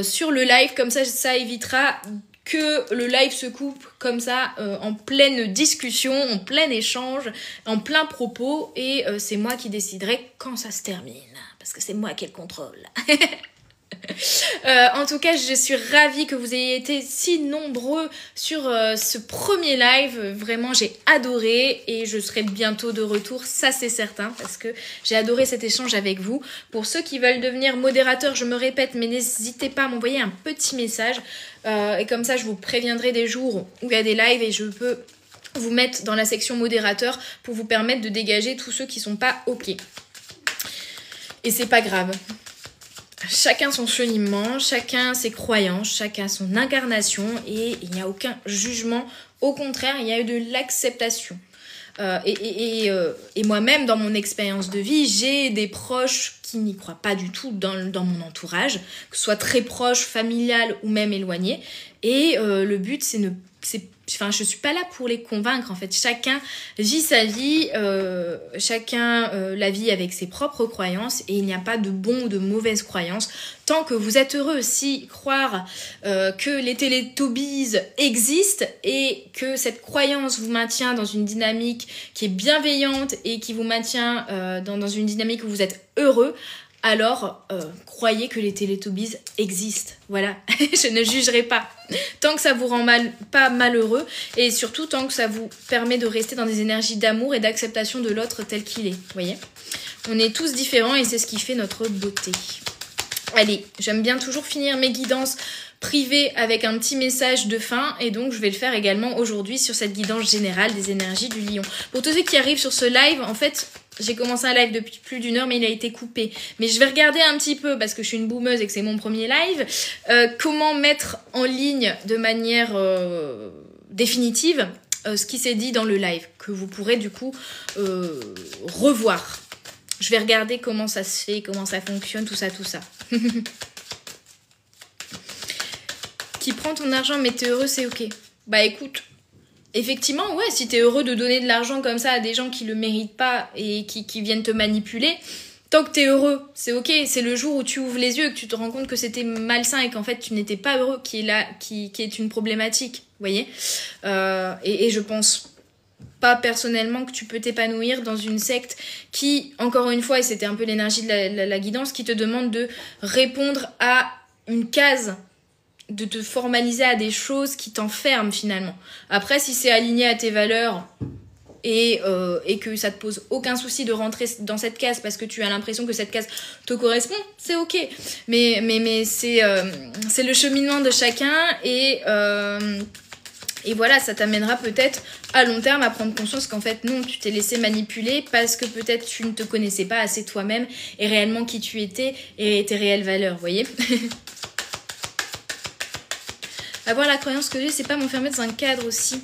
sur le live, comme ça évitera que le live se coupe comme ça en pleine discussion, en plein échange, en plein propos, et c'est moi qui déciderai quand ça se termine, parce que c'est moi qui ai le contrôle. En tout cas, je suis ravie que vous ayez été si nombreux sur ce premier live. Vraiment, j'ai adoré et je serai bientôt de retour, ça c'est certain, parce que j'ai adoré cet échange avec vous. Pour ceux qui veulent devenir modérateurs, je me répète, mais n'hésitez pas à m'envoyer un petit message et comme ça, je vous préviendrai des jours où il y a des lives et je peux vous mettre dans la section modérateur pour vous permettre de dégager tous ceux qui sont pas OK. Et c'est pas grave. Chacun son cheminement, chacun ses croyances, chacun son incarnation et il n'y a aucun jugement. Au contraire, il y a eu de l'acceptation. Et moi-même, dans mon expérience de vie, j'ai des proches qui n'y croient pas du tout dans mon entourage, que ce soit très proche, familial ou même éloigné. Et le but, je suis pas là pour les convaincre en fait. Chacun vit sa vie, chacun la vit avec ses propres croyances et il n'y a pas de bon ou de mauvaise croyances. Tant que vous êtes heureux, si croire que les Télétobies existent et que cette croyance vous maintient dans une dynamique qui est bienveillante et qui vous maintient dans une dynamique où vous êtes heureux, alors croyez que les Télétobies existent. Voilà, je ne jugerai pas. Tant que ça vous rend pas malheureux et surtout tant que ça vous permet de rester dans des énergies d'amour et d'acceptation de l'autre tel qu'il est. Vous voyez, on est tous différents et c'est ce qui fait notre beauté. Allez, j'aime bien toujours finir mes guidances privées avec un petit message de fin et donc je vais le faire également aujourd'hui sur cette guidance générale des énergies du lion. Pour tous ceux qui arrivent sur ce live, en fait, j'ai commencé un live depuis plus d'1 heure mais il a été coupé. Mais je vais regarder un petit peu parce que je suis une boomeuse et que c'est mon premier live, comment mettre en ligne de manière définitive ce qui s'est dit dans le live, que vous pourrez du coup revoir. Je vais regarder comment ça se fait, comment ça fonctionne, tout ça. Qui prend ton argent mais t'es heureux, c'est ok. Bah écoute, effectivement, ouais, si t'es heureux de donner de l'argent comme ça à des gens qui le méritent pas et qui viennent te manipuler, tant que t'es heureux, c'est ok. C'est le jour où tu ouvres les yeux et que tu te rends compte que c'était malsain et qu'en fait tu n'étais pas heureux qui est une problématique, vous voyez. Et je pense pas personnellement que tu peux t'épanouir dans une secte qui, encore une fois, et c'était un peu l'énergie de la guidance, qui te demande de répondre à une case, de te formaliser à des choses qui t'enferment finalement. Après, si c'est aligné à tes valeurs et que ça te pose aucun souci de rentrer dans cette case parce que tu as l'impression que cette case te correspond, c'est ok. Mais c'est le cheminement de chacun et voilà, ça t'amènera peut-être à long terme à prendre conscience qu'en fait non, tu t'es laissé manipuler parce que peut-être tu ne te connaissais pas assez toi-même et réellement qui tu étais et tes réelles valeurs, vous voyez. Avoir la croyance que j'ai, c'est pas m'enfermer dans un cadre aussi.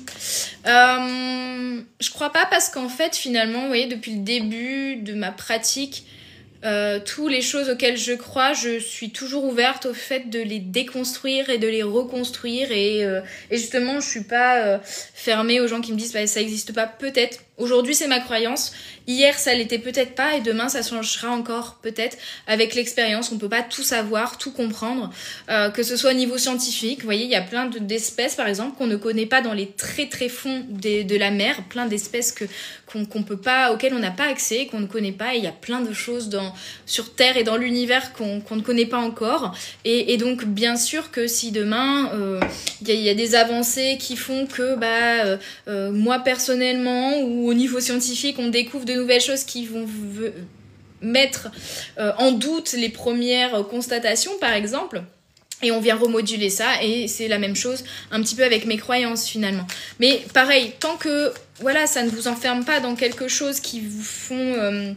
Je crois pas parce qu'en fait finalement, vous voyez, depuis le début de ma pratique, toutes les choses auxquelles je crois, je suis toujours ouverte au fait de les déconstruire et de les reconstruire et justement je suis pas fermée aux gens qui me disent bah, ça existe pas, peut-être. Aujourd'hui c'est ma croyance, hier ça l'était peut-être pas et demain ça changera encore peut-être. Avec l'expérience on peut pas tout savoir, tout comprendre, que ce soit au niveau scientifique, vous voyez il y a plein d'espèces par exemple qu'on ne connaît pas dans les très très fonds de la mer, plein d'espèces qu'on peut pas, auxquelles on n'a pas accès, qu'on ne connaît pas, et il y a plein de choses sur Terre et dans l'univers qu'on ne connaît pas encore et donc bien sûr que si demain il y a des avancées qui font que moi personnellement ou au niveau scientifique on découvre de nouvelles choses qui vont mettre en doute les premières constatations, par exemple. Et on vient remoduler ça, et c'est la même chose un petit peu avec mes croyances finalement. Mais pareil, tant que voilà, ça ne vous enferme pas dans quelque chose qui vous font...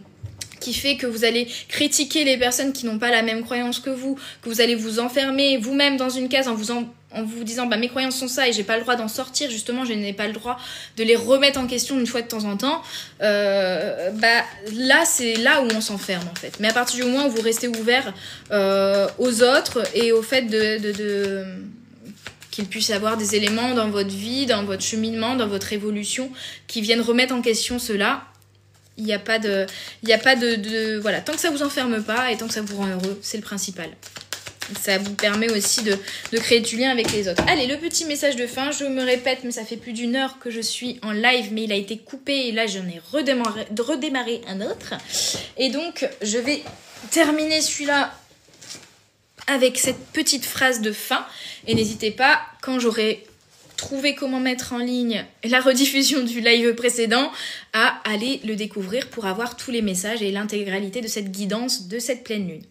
qui fait que vous allez critiquer les personnes qui n'ont pas la même croyance que vous allez vous enfermer vous-même dans une case en vous disant bah mes croyances sont ça et j'ai pas le droit d'en sortir, justement je n'ai pas le droit de les remettre en question une fois de temps en temps, bah là c'est là où on s'enferme en fait. Mais à partir du moment où vous restez ouvert aux autres et au fait qu'il puisse y avoir des éléments dans votre vie, dans votre cheminement, dans votre évolution qui viennent remettre en question cela, il n'y a pas de voilà, tant que ça vous enferme pas et tant que ça vous rend heureux, c'est le principal. Ça vous permet aussi de créer du lien avec les autres. Allez, le petit message de fin, je me répète, mais ça fait plus d'1 heure que je suis en live, mais il a été coupé et là j'en ai redémarré un autre. Et donc, je vais terminer celui-là avec cette petite phrase de fin. Et n'hésitez pas, quand j'aurai trouvé comment mettre en ligne la rediffusion du live précédent, à aller le découvrir pour avoir tous les messages et l'intégralité de cette guidance de cette pleine lune.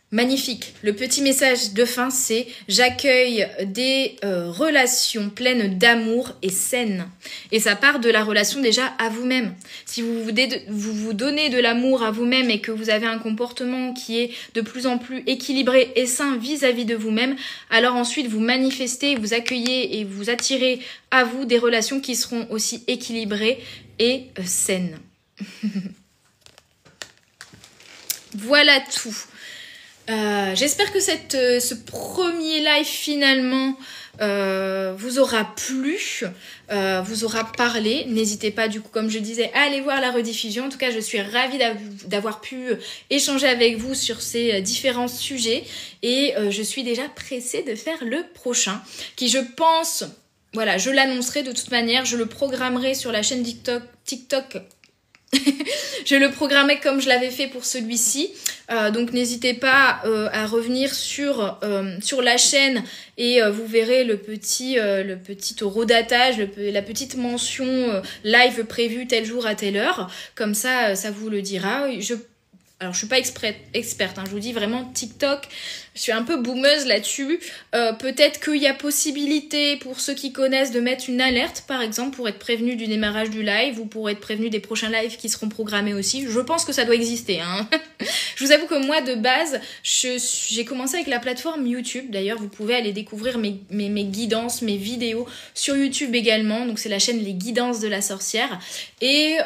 Magnifique. Le petit message de fin, c'est « J'accueille des relations pleines d'amour et saines ». Et ça part de la relation déjà à vous-même. Si vous vous donnez de l'amour à vous-même et que vous avez un comportement qui est de plus en plus équilibré et sain vis-à-vis de vous-même, alors ensuite vous manifestez, vous accueillez et vous attirez à vous des relations qui seront aussi équilibrées et saines. Voilà tout. J'espère que ce premier live finalement vous aura plu, vous aura parlé. N'hésitez pas du coup, comme je disais, à aller voir la rediffusion. En tout cas, je suis ravie d'avoir pu échanger avec vous sur ces différents sujets et je suis déjà pressée de faire le prochain qui, je pense, voilà, je l'annoncerai de toute manière, je le programmerai sur la chaîne TikTok. Je le programmais comme je l'avais fait pour celui-ci, donc n'hésitez pas à revenir sur la chaîne et vous verrez le petit horodatage, la petite mention live prévu tel jour à telle heure, comme ça ça vous le dira. Alors je suis pas experte, hein, je vous dis vraiment TikTok, je suis un peu boumeuse là-dessus. Peut-être qu'il y a possibilité pour ceux qui connaissent de mettre une alerte par exemple pour être prévenu du démarrage du live ou pour être prévenu des prochains lives qui seront programmés aussi. Je pense que ça doit exister, hein. Je vous avoue que moi de base, j'ai commencé avec la plateforme YouTube. D'ailleurs vous pouvez aller découvrir mes guidances, mes vidéos sur YouTube également. Donc c'est la chaîne Les Guidances de la Sorcière. Et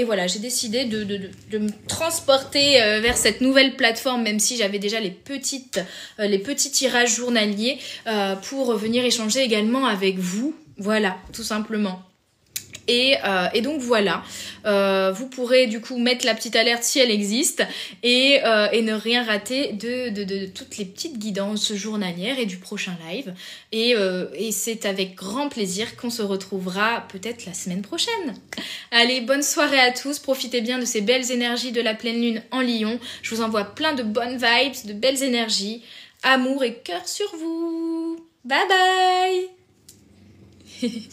voilà, j'ai décidé de me transporter vers cette nouvelle plateforme, même si j'avais déjà les petits tirages journaliers pour venir échanger également avec vous. Voilà, tout simplement. Et donc voilà, vous pourrez du coup mettre la petite alerte si elle existe et ne rien rater de toutes les petites guidances journalières et du prochain live. Et c'est avec grand plaisir qu'on se retrouvera peut-être la semaine prochaine. Allez, bonne soirée à tous, profitez bien de ces belles énergies de la pleine lune en Lion. Je vous envoie plein de bonnes vibes, de belles énergies, amour et cœur sur vous. Bye bye.